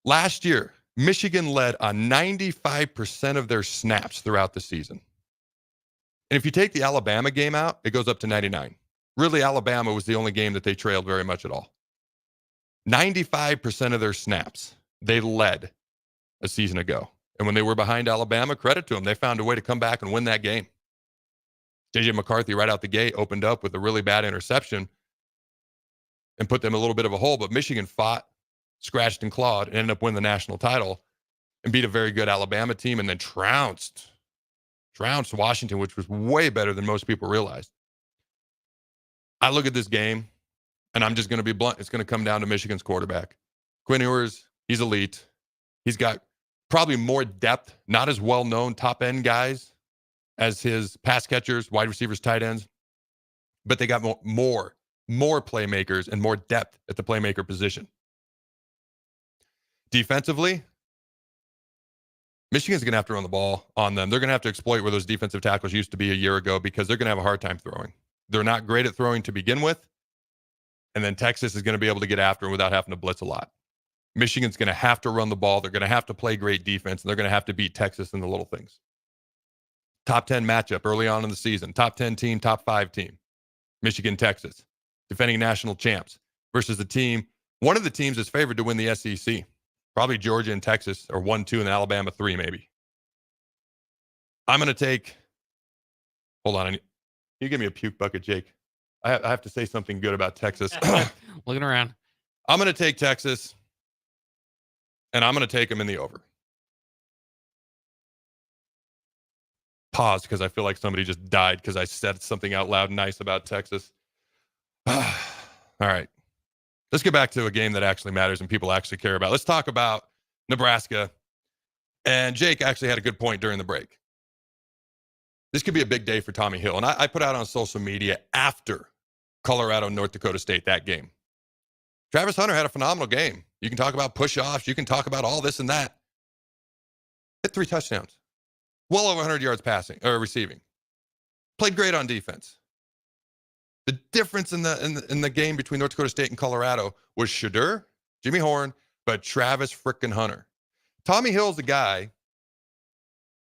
Last year, Michigan led on 95% of their snaps throughout the season. And if you take the Alabama game out, it goes up to 99. Really, Alabama was the only game that they trailed very much at all. 95% of their snaps, they led a season ago. And when they were behind Alabama, credit to them, they found a way to come back and win that game. J.J. McCarthy right out the gate opened up with a really bad interception and put them in a little bit of a hole. But Michigan fought, scratched and clawed, and ended up winning the national title and beat a very good Alabama team and then trounced Washington, which was way better than most people realized. I look at this game, and I'm just going to be blunt. It's going to come down to Michigan's quarterback. Quinn Ewers, he's elite. He's got probably more depth, not as well-known top-end guys as his pass catchers, wide receivers, tight ends. But they got more playmakers and more depth at the playmaker position. Defensively, Michigan's going to have to run the ball on them. They're going to have to exploit where those defensive tackles used to be a year ago because they're going to have a hard time throwing. They're not great at throwing to begin with. And then Texas is going to be able to get after them without having to blitz a lot. Michigan's going to have to run the ball. They're going to have to play great defense, and they're going to have to beat Texas in the little things. Top 10 matchup early on in the season. Top 10 team, top 5 team. Michigan, Texas. Defending national champs versus the team. One of the teams is favored to win the SEC. Probably Georgia and Texas are 1-2 and Alabama 3 maybe. I'm going to take, hold on. You give me a puke bucket, Jake. I have to say something good about Texas. Looking around. I'm going to take Texas, and I'm going to take them in the over. Pause because I feel like somebody just died because I said something out loud nice about Texas. All right. Let's get back to a game that actually matters and people actually care about. Let's talk about Nebraska. And Jake actually had a good point during the break. This could be a big day for Tommy Hill. And I put out on social media after Colorado, North Dakota State, that game. Travis Hunter had a phenomenal game. You can talk about push-offs. You can talk about all this and that. Hit 3 touchdowns. Well over 100 yards passing or receiving. Played great on defense. The difference in the game between North Dakota State and Colorado was Shadur, Jimmy Horn, but Travis frickin' Hunter. Tommy Hill's a guy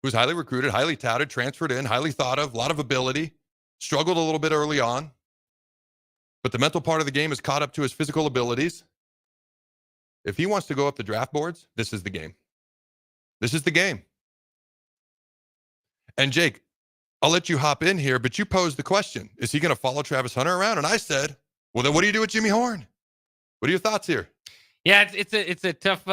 who's highly recruited, highly touted, transferred in, highly thought of, a lot of ability, struggled a little bit early on, but the mental part of the game is caught up to his physical abilities. If he wants to go up the draft boards, this is the game. This is the game. And Jake, I'll let you hop in here, but you posed the question. Is he going to follow Travis Hunter around? And I said, well, then what do you do with Jimmy Horn? What are your thoughts here? Yeah, it's a tough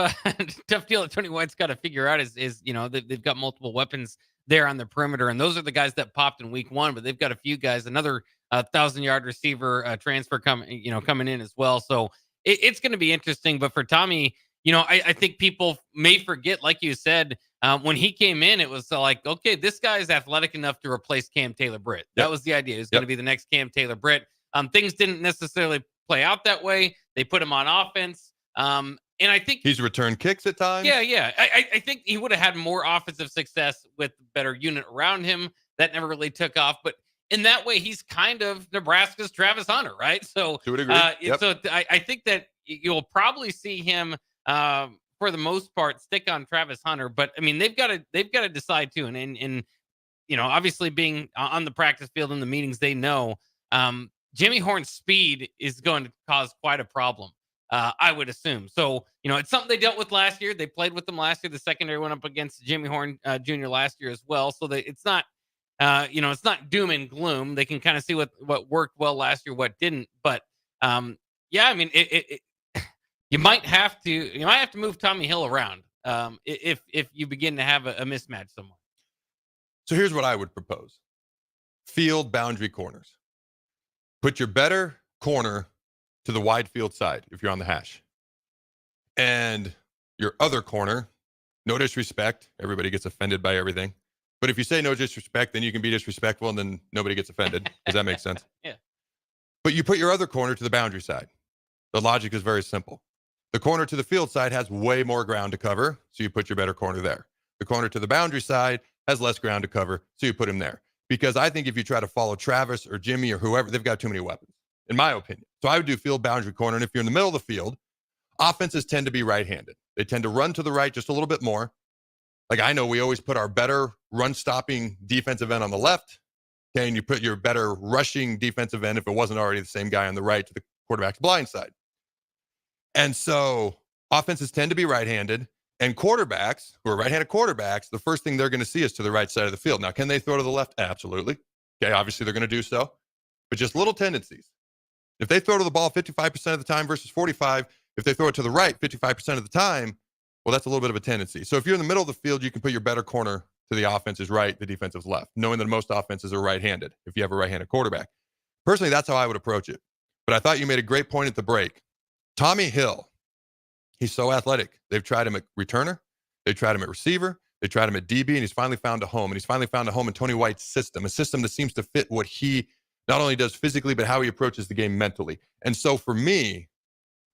tough deal that Tony White's got to figure out is you know, they've got multiple weapons there on the perimeter, and those are the guys that popped in week 1, but they've got a few guys, another 1,000-yard receiver transfer coming in as well. So it's going to be interesting. But for Tommy, you know, I think people may forget, like you said, when he came in, it was like, okay, this guy is athletic enough to replace Cam Taylor-Britt. That was the idea. He was going to be the next Cam Taylor-Britt. Things didn't necessarily play out that way. They put him on offense. And I think he's returned kicks at times. Yeah. I think he would have had more offensive success with a better unit around him. That never really took off. But in that way, he's kind of Nebraska's Travis Hunter, right? So, to a degree. So I think that you'll probably see him for the most part stick on Travis Hunter. But I mean, they've got to decide too. And you know, obviously being on the practice field in the meetings, they know Jimmy Horn's speed is going to cause quite a problem. I would assume. So, you know, it's something they dealt with last year. They played with them last year. The secondary went up against Jimmy Horn Jr. last year as well. So it's not, you know, it's not doom and gloom. They can kind of see what worked well last year, what didn't. But yeah, I mean, you might have to move Tommy Hill around if you begin to have a mismatch somewhere. So here's what I would propose: field boundary corners. Put your better corner to the wide field side if you're on the hash. And your other corner, no disrespect, everybody gets offended by everything. But if you say no disrespect, then you can be disrespectful and then nobody gets offended. Does that make sense? Yeah. But you put your other corner to the boundary side. The logic is very simple. The corner to the field side has way more ground to cover, so you put your better corner there. The corner to the boundary side has less ground to cover, so you put him there. Because I think if you try to follow Travis or Jimmy or whoever, they've got too many weapons, in my opinion. So I would do field boundary corner, and if you're in the middle of the field, offenses tend to be right-handed. They tend to run to the right just a little bit more. Like I know we always put our better run-stopping defensive end on the left, okay, and you put your better rushing defensive end, if it wasn't already the same guy on the right, to the quarterback's blind side. And so offenses tend to be right-handed, and quarterbacks, who are right-handed quarterbacks, the first thing they're going to see is to the right side of the field. Now, can they throw to the left? Absolutely. Okay, obviously they're going to do so, but just little tendencies. If they throw to the ball 55% of the time versus 45, if they throw it to the right 55% of the time, well, that's a little bit of a tendency. So if you're in the middle of the field, you can put your better corner to the offense's right, the defensive's left, knowing that most offenses are right-handed if you have a right-handed quarterback. Personally, that's how I would approach it. But I thought you made a great point at the break. Tommy Hill, he's so athletic. They've tried him at returner. They tried him at receiver. They tried him at DB, and he's finally found a home. And he's finally found a home in Tony White's system, a system that seems to fit what he not only does physically, but how he approaches the game mentally. And so for me,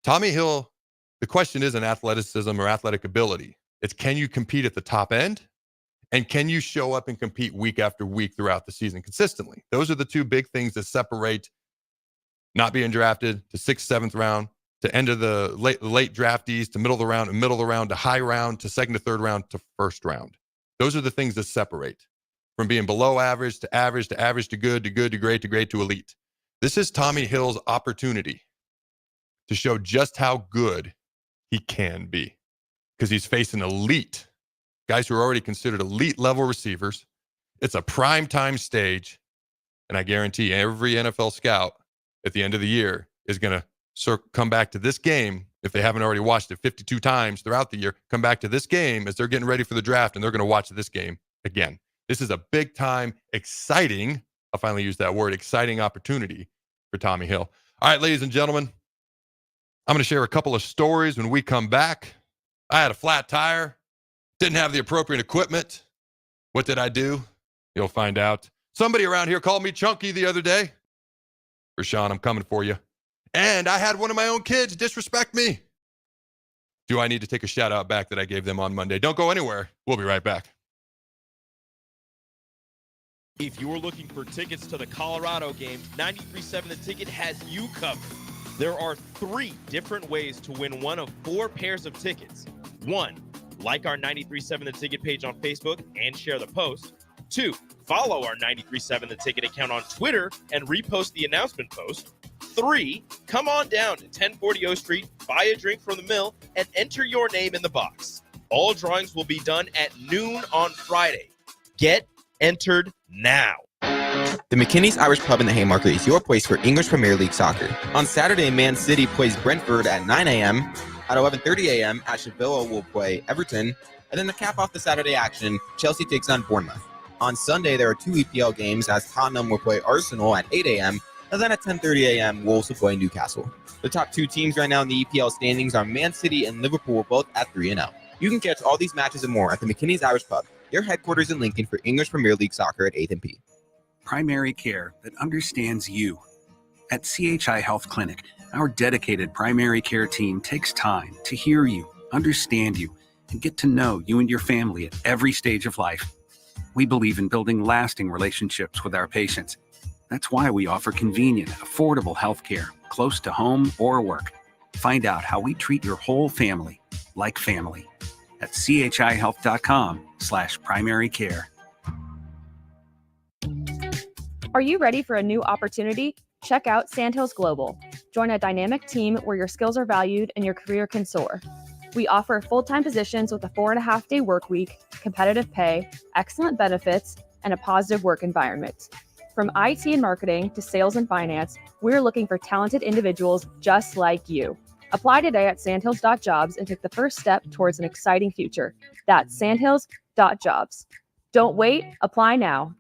Tommy Hill, the question isn't athleticism or athletic ability. It's can you compete at the top end? And can you show up and compete week after week throughout the season consistently? Those are the two big things that separate not being drafted to 6th, 7th round, to end of the late draftees, to middle of the round, and middle of the round, to high round, to 2nd to 3rd round, to 1st round. Those are the things that separate from being below average to average to average to good to good to great to great to elite. This is Tommy Hill's opportunity to show just how good he can be, because he's facing elite guys who are already considered elite level receivers. It's a prime time stage, and I guarantee every NFL scout at the end of the year is going to come back to this game, if they haven't already watched it 52 times throughout the year, come back to this game as they're getting ready for the draft, and they're going to watch this game again. This is a big time, exciting, I'll finally use that word, exciting opportunity for Tommy Hill. All right, ladies and gentlemen, I'm going to share a couple of stories when we come back. I had a flat tire, didn't have the appropriate equipment. What did I do? You'll find out. Somebody around here called me chunky the other day. Rashawn, I'm coming for you. And I had one of my own kids disrespect me. Do I need to take a shout out back that I gave them on Monday? Don't go anywhere. We'll be right back. If you're looking for tickets to the Colorado game, 93.7 The Ticket has you covered. There are 3 different ways to win one of 4 pairs of tickets. 1, like our 93.7 The Ticket page on Facebook and share the post. 2, follow our 93.7 The Ticket account on Twitter and repost the announcement post. 3, come on down to 1040 O Street, buy a drink from the mill, and enter your name in the box. All drawings will be done at noon on Friday. Get entered now. The McKinney's Irish Pub in the Haymarket is your place for English Premier League soccer. On Saturday, Man City plays Brentford at 9 a.m. At 11:30 a.m., Aston Villa will play Everton. And then to cap off the Saturday action, Chelsea takes on Bournemouth. On Sunday, there are 2 EPL games as Tottenham will play Arsenal at 8 a.m. And then at 10:30 a.m., Wolves will play Newcastle. The top 2 teams right now in the EPL standings are Man City and Liverpool, both at 3-0. You can catch all these matches and more at the McKinney's Irish Pub, their headquarters in Lincoln for English Premier League soccer at 8th and P. Primary care that understands you. At CHI Health Clinic, our dedicated primary care team takes time to hear you, understand you, and get to know you and your family at every stage of life. We believe in building lasting relationships with our patients. That's why we offer convenient, affordable health care close to home or work. Find out how we treat your whole family like family at chihealth.com/primary care. Are you ready for a new opportunity? Check out Sandhills Global. Join a dynamic team where your skills are valued and your career can soar. We offer full-time positions with a 4.5-day work week, competitive pay, excellent benefits, and a positive work environment. From IT and marketing to sales and finance, we're looking for talented individuals just like you. Apply today at sandhills.jobs and take the first step towards an exciting future. That's sandhills.jobs. Don't wait, apply now.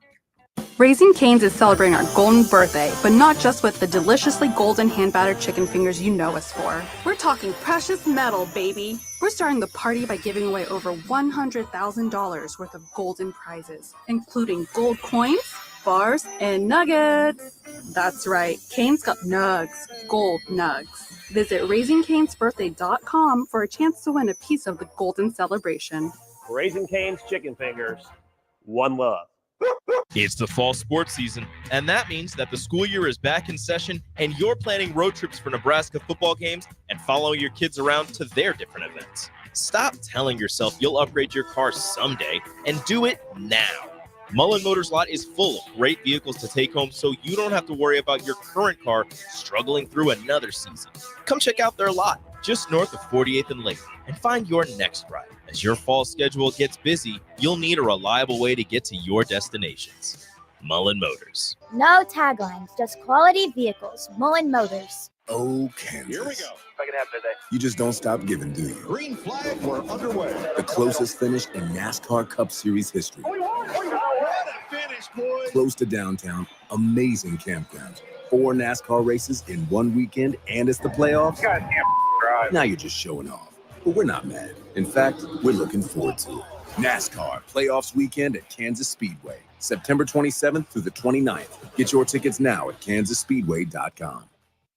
Raising Cane's is celebrating our golden birthday, but not just with the deliciously golden hand-battered chicken fingers you know us for. We're talking precious metal, baby. We're starting the party by giving away over $100,000 worth of golden prizes, including gold coins, bars, and nuggets. That's right, Cane's got nugs, gold nugs. Visit RaisingCanesBirthday.com for a chance to win a piece of the golden celebration. Raising Cane's Chicken Fingers. One love. It's the fall sports season, and that means that the school year is back in session and you're planning road trips for Nebraska football games and following your kids around to their different events. Stop telling yourself you'll upgrade your car someday and do it now. Mullen Motors lot is full of great vehicles to take home so you don't have to worry about your current car struggling through another season. Come check out their lot just north of 48th and Lake and find your next ride. As your fall schedule gets busy, you'll need a reliable way to get to your destinations. Mullen Motors. No taglines, just quality vehicles. Mullen Motors. Oh, Kansas. Here we go. Second half today. You just don't stop giving, do you? Green flag, we're underway. The closest finish in NASCAR Cup Series history. What a finish, boys. Close to downtown, amazing campgrounds. 4 NASCAR races in one weekend, and it's the playoffs. God damn drive. Now you're just showing off. But we're not mad. In fact, we're looking forward to it. NASCAR Playoffs Weekend at Kansas Speedway, September 27th through the 29th. Get your tickets now at kansasspeedway.com.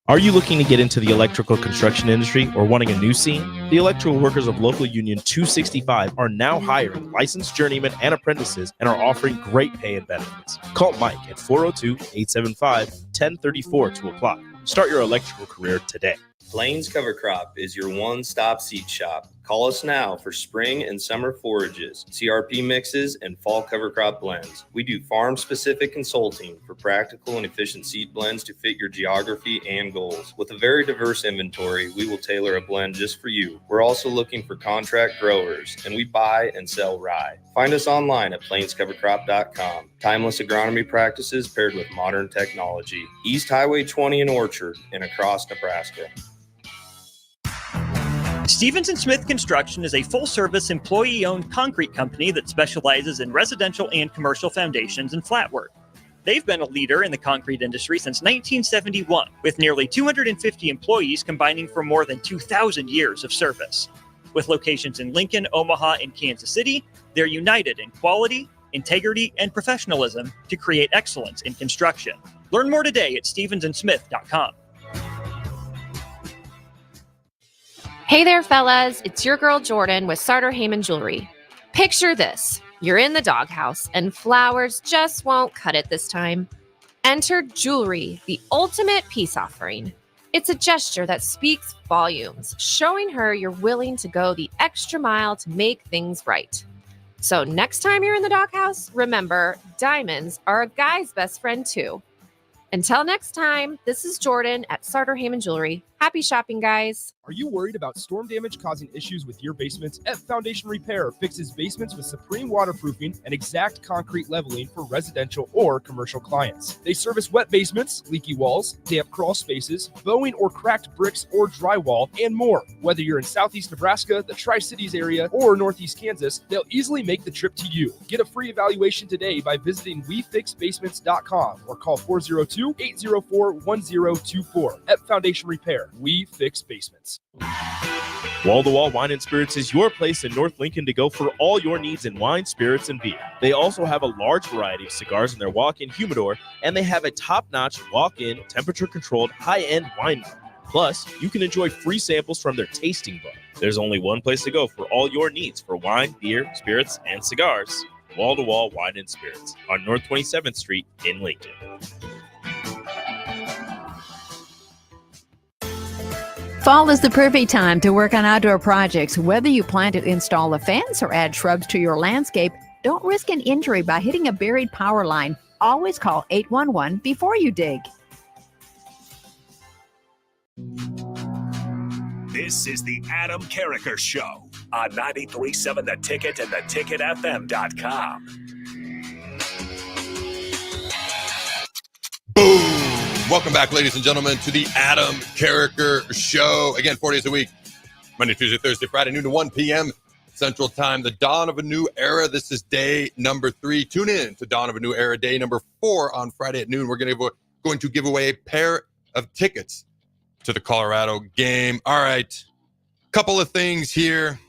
Are you looking to get into the electrical construction industry or wanting a new scene? The electrical workers of Local Union 265 are now hiring licensed journeymen and apprentices and are offering great pay and benefits. Call Mike at 402-875-1034 to apply. Start your electrical career today. Plains Cover Crop is your one-stop seed shop. Call us now for spring and summer forages, CRP mixes, and fall cover crop blends. We do farm-specific consulting for practical and efficient seed blends to fit your geography and goals. With a very diverse inventory, we will tailor a blend just for you. We're also looking for contract growers, and we buy and sell rye. Find us online at plainscovercrop.com. Timeless agronomy practices paired with modern technology. East Highway 20 in Orchard and across Nebraska. Stevens & Smith Construction is a full-service, employee-owned concrete company that specializes in residential and commercial foundations and flat work. They've been a leader in the concrete industry since 1971, with nearly 250 employees combining for more than 2,000 years of service. With locations in Lincoln, Omaha, and Kansas City, they're united in quality, integrity, and professionalism to create excellence in construction. Learn more today at stevensandsmith.com. Hey there, fellas. It's your girl Jordan with Sartor Heyman Jewelry. Picture this. You're in the doghouse and flowers just won't cut it this time. Enter jewelry, the ultimate peace offering. It's a gesture that speaks volumes, showing her you're willing to go the extra mile to make things right. So next time you're in the doghouse, remember, diamonds are a guy's best friend too. Until next time, this is Jordan at Sartor Heyman Jewelry. Happy shopping, guys. Are you worried about storm damage causing issues with your basements? F Foundation Repair fixes basements with supreme waterproofing and exact concrete leveling for residential or commercial clients. They service wet basements, leaky walls, damp crawl spaces, bowing or cracked bricks or drywall, and more. Whether you're in Southeast Nebraska, the Tri-Cities area, or Northeast Kansas, they'll easily make the trip to you. Get a free evaluation today by visiting WeFixBasements.com or call 402-804-1024. F Foundation Repair. We fix basements. Wall to Wall Wine and Spirits is your place in North Lincoln to go for all your needs in wine, spirits, and beer. They also have a large variety of cigars in their walk-in humidor, and they have a top-notch walk-in, temperature-controlled, high-end wine bar. Plus, you can enjoy free samples from their tasting bar. There's only one place to go for all your needs for wine, beer, spirits, and cigars. Wall to Wall Wine and Spirits on North 27th Street in Lincoln. Fall is the perfect time to work on outdoor projects. Whether you plan to install a fence or add shrubs to your landscape, don't risk an injury by hitting a buried power line. Always call 811 before you dig. This is the Adam Carriker Show on 93.7 The Ticket and theticketfm.com. Boom! Welcome back, ladies and gentlemen, to the Adam Carriker Show. Again, 4 days a week, Monday, Tuesday, Thursday, Friday, noon to 1 p.m. Central Time. The dawn of a new era. This is day number 3. Tune in to Dawn of a New Era, day number 4 on Friday at noon. We're going to give away a pair of tickets to the Colorado game. All right, couple of things here.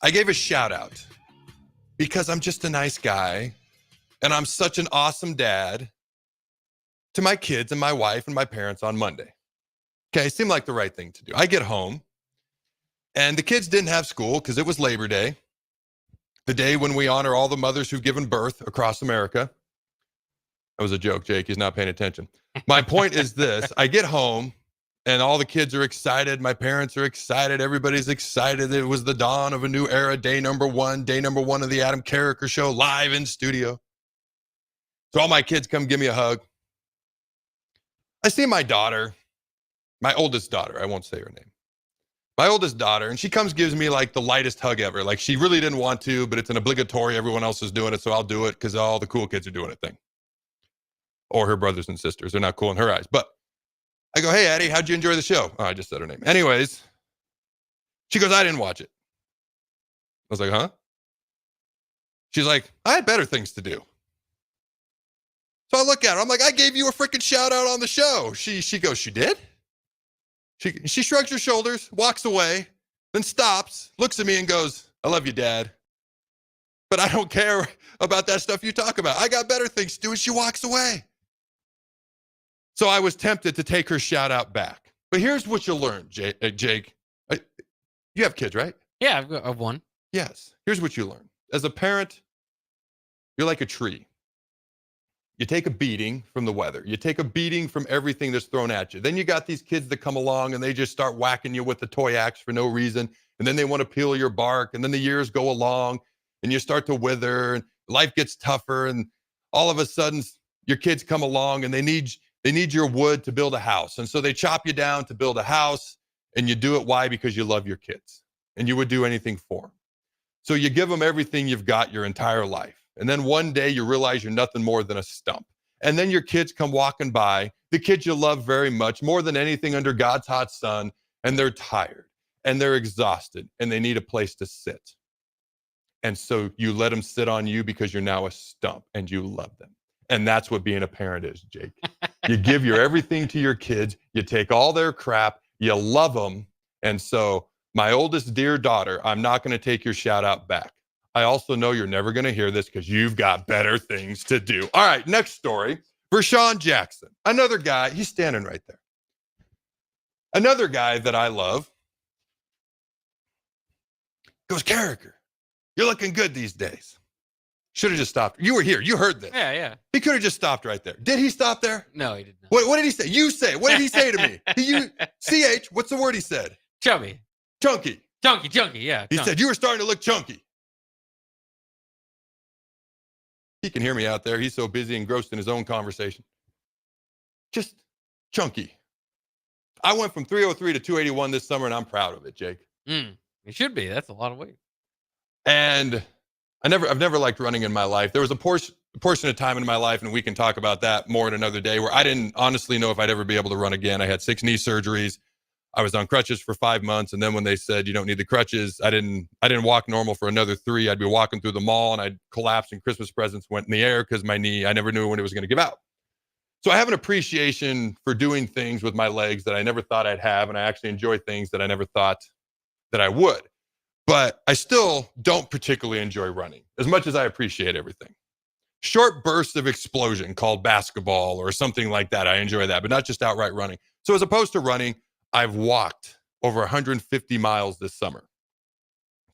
I gave a shout out because I'm just a nice guy and I'm such an awesome dad to my kids and my wife and my parents on Monday. Okay, seemed like the right thing to do. I get home, and the kids didn't have school because it was Labor Day, the day when we honor all the mothers who've given birth across America. That was a joke, Jake. He's not paying attention. My point is this. I get home, and all the kids are excited. My parents are excited. Everybody's excited. It was the dawn of a new era, day number one of the Adam Carriker Show, live in studio. So all my kids come give me a hug. I see my daughter, my oldest daughter. I won't say her name. My oldest daughter, and she comes, gives me like the lightest hug ever. Like she really didn't want to, but it's an obligatory. Everyone else is doing it, so I'll do it because all the cool kids are doing it thing. Or her brothers and sisters. They're not cool in her eyes. But I go, hey, Addie, how'd you enjoy the show? Oh, I just said her name. Anyways, she goes, I didn't watch it. I was like, huh? She's like, I had better things to do. So I look at her. I'm like, I gave you a freaking shout out on the show. She goes, you did? She shrugs her shoulders, walks away, then stops, looks at me and goes, I love you, Dad. But I don't care about that stuff you talk about. I got better things to do, and she walks away. So I was tempted to take her shout out back. But here's what you'll learn, Jake. You have kids, right? Yeah, I've one. Yes. Here's what you learn. As a parent, you're like a tree. You take a beating from the weather. You take a beating from everything that's thrown at you. Then you got these kids that come along and they just start whacking you with the toy axe for no reason. And then they want to peel your bark. And then the years go along and you start to wither and life gets tougher. And all of a sudden your kids come along and they need your wood to build a house. And so they chop you down to build a house, and you do it. Why? Because you love your kids and you would do anything for them. So you give them everything you've got your entire life. And then one day you realize you're nothing more than a stump. And then your kids come walking by, the kids you love very much, more than anything under God's hot sun, and they're tired and they're exhausted and they need a place to sit. And so you let them sit on you because you're now a stump and you love them. And that's what being a parent is, Jake. You give your everything to your kids. You take all their crap. You love them. And so my oldest dear daughter, I'm not going to take your shout out back. I also know you're never going to hear this because you've got better things to do. All right, next story. Vershawn Jackson, another guy. He's standing right there. Another guy that I love goes, Carriker, you're looking good these days. Should have just stopped. You were here. You heard this. Yeah. He could have just stopped right there. Did he stop there? No, he did not. What did he say? You say it. What did he say to me? CH, what's the word he said? Chubby. Chunky. Chunky, yeah. He said, you were starting to look chunky. He can hear me out there. He's so busy engrossed in his own conversation. Just chunky. I went from 303 to 281 this summer, and I'm proud of it, Jake. It should be. That's a lot of weight. And I've never liked running in my life. There was a portion of time in my life, and we can talk about that more in another day, where I didn't honestly know if I'd ever be able to run again. I had 6 knee surgeries. I was on crutches for 5 months. And then when they said, you don't need the crutches, I didn't walk normal for another 3. I'd be walking through the mall and I'd collapse and Christmas presents went in the air because my knee, I never knew when it was going to give out. So I have an appreciation for doing things with my legs that I never thought I'd have. And I actually enjoy things that I never thought that I would. But I still don't particularly enjoy running as much as I appreciate everything. Short bursts of explosion called basketball or something like that. I enjoy that, but not just outright running. So as opposed to running, I've walked over 150 miles this summer.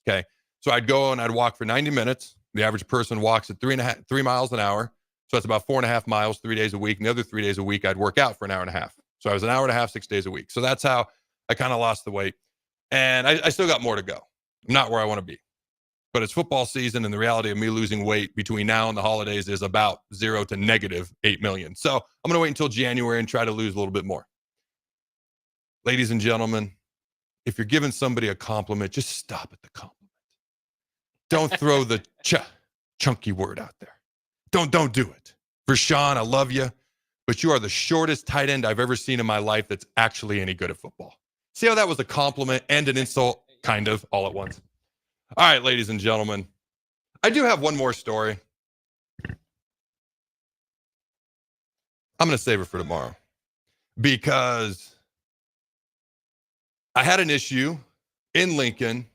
Okay. So I'd go and I'd walk for 90 minutes. The average person walks at 3 miles an hour. So that's about 4.5 miles, 3 days a week. And the other 3 days a week, I'd work out for an hour and a half. So I was an hour and a half, 6 days a week. So that's how I kind of lost the weight. And I still got more to go. I'm not where I want to be. But it's football season, and the reality of me losing weight between now and the holidays is about 0 to negative 8 million. So I'm going to wait until January and try to lose a little bit more. Ladies and gentlemen, if you're giving somebody a compliment, just stop at the compliment. Don't throw the chunky word out there. Don't do it. Vershawn, I love you, but you are the shortest tight end I've ever seen in my life that's actually any good at football. See how that was a compliment and an insult, kind of, all at once? All right, ladies and gentlemen, I do have one more story. I'm going to save it for tomorrow because I had an issue in Lincoln,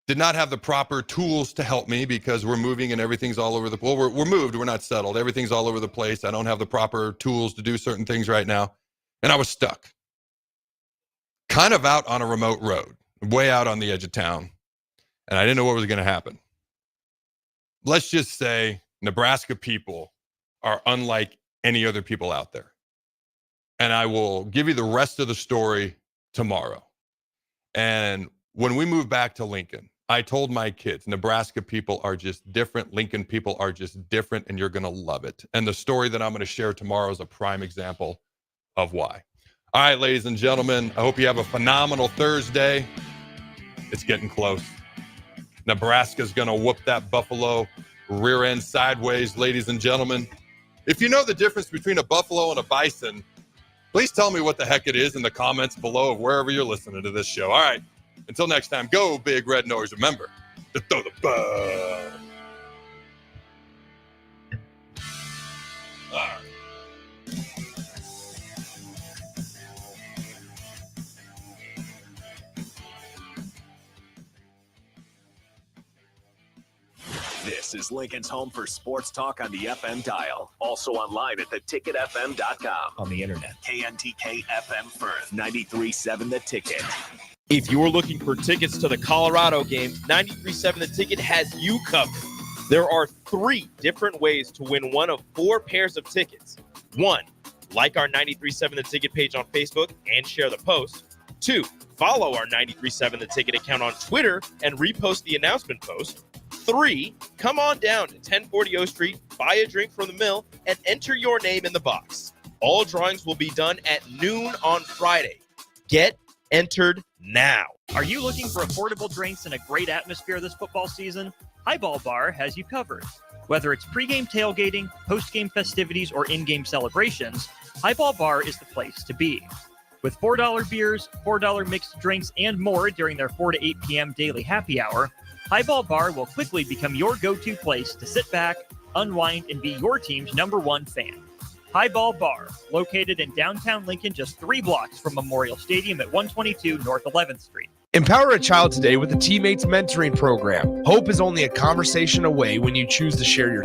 did not have the proper tools to help me because we're moving and everything's all over the place. Well, we're moved, we're not settled. Everything's all over the place. I don't have the proper tools to do certain things right now. And I was stuck. kind of out on a remote road, way out on the edge of town, and I didn't know what was going to happen. Let's just say Nebraska people are unlike any other people out there. And I will give you the rest of the story tomorrow. And when we moved back to Lincoln, I told my kids, Nebraska people are just different. Lincoln people are just different, and you're going to love it. And the story that I'm going to share tomorrow is a prime example of why. All right, ladies and gentlemen, I hope you have a phenomenal Thursday. It's getting close. Nebraska's going to whoop that Buffalo rear end sideways, ladies and gentlemen. If you know the difference between a buffalo and a bison, please tell me what the heck it is in the comments below of wherever you're listening to this show. All right, until next time, go Big Red Nose. Remember to throw the ball. All right. This is Lincoln's home for sports talk on the FM dial. Also online at theticketfm.com. On the internet. KNTK FM Firth, 93.7 The Ticket. If you're looking for tickets to the Colorado game, 93.7 The Ticket has you covered. There are 3 different ways to win one of 4 pairs of tickets. 1, like our 93.7 The Ticket page on Facebook and share the post. 2, follow our 93.7 The Ticket account on Twitter and repost the announcement post. 3, come on down to 1040 O Street, buy a drink from the mill, and enter your name in the box. All drawings will be done at noon on Friday. Get entered now. Are you looking for affordable drinks and a great atmosphere this football season? Highball Bar has you covered. Whether it's pregame tailgating, postgame festivities, or in-game celebrations, Highball Bar is the place to be. With $4 beers, $4 mixed drinks, and more during their 4 to 8 p.m. daily happy hour, Highball Bar will quickly become your go-to place to sit back, unwind, and be your team's #1 fan. Highball Bar, located in downtown Lincoln, just 3 blocks from Memorial Stadium at 122 North 11th Street. Empower a child today with the Teammates Mentoring Program. Hope is only a conversation away when you choose to share your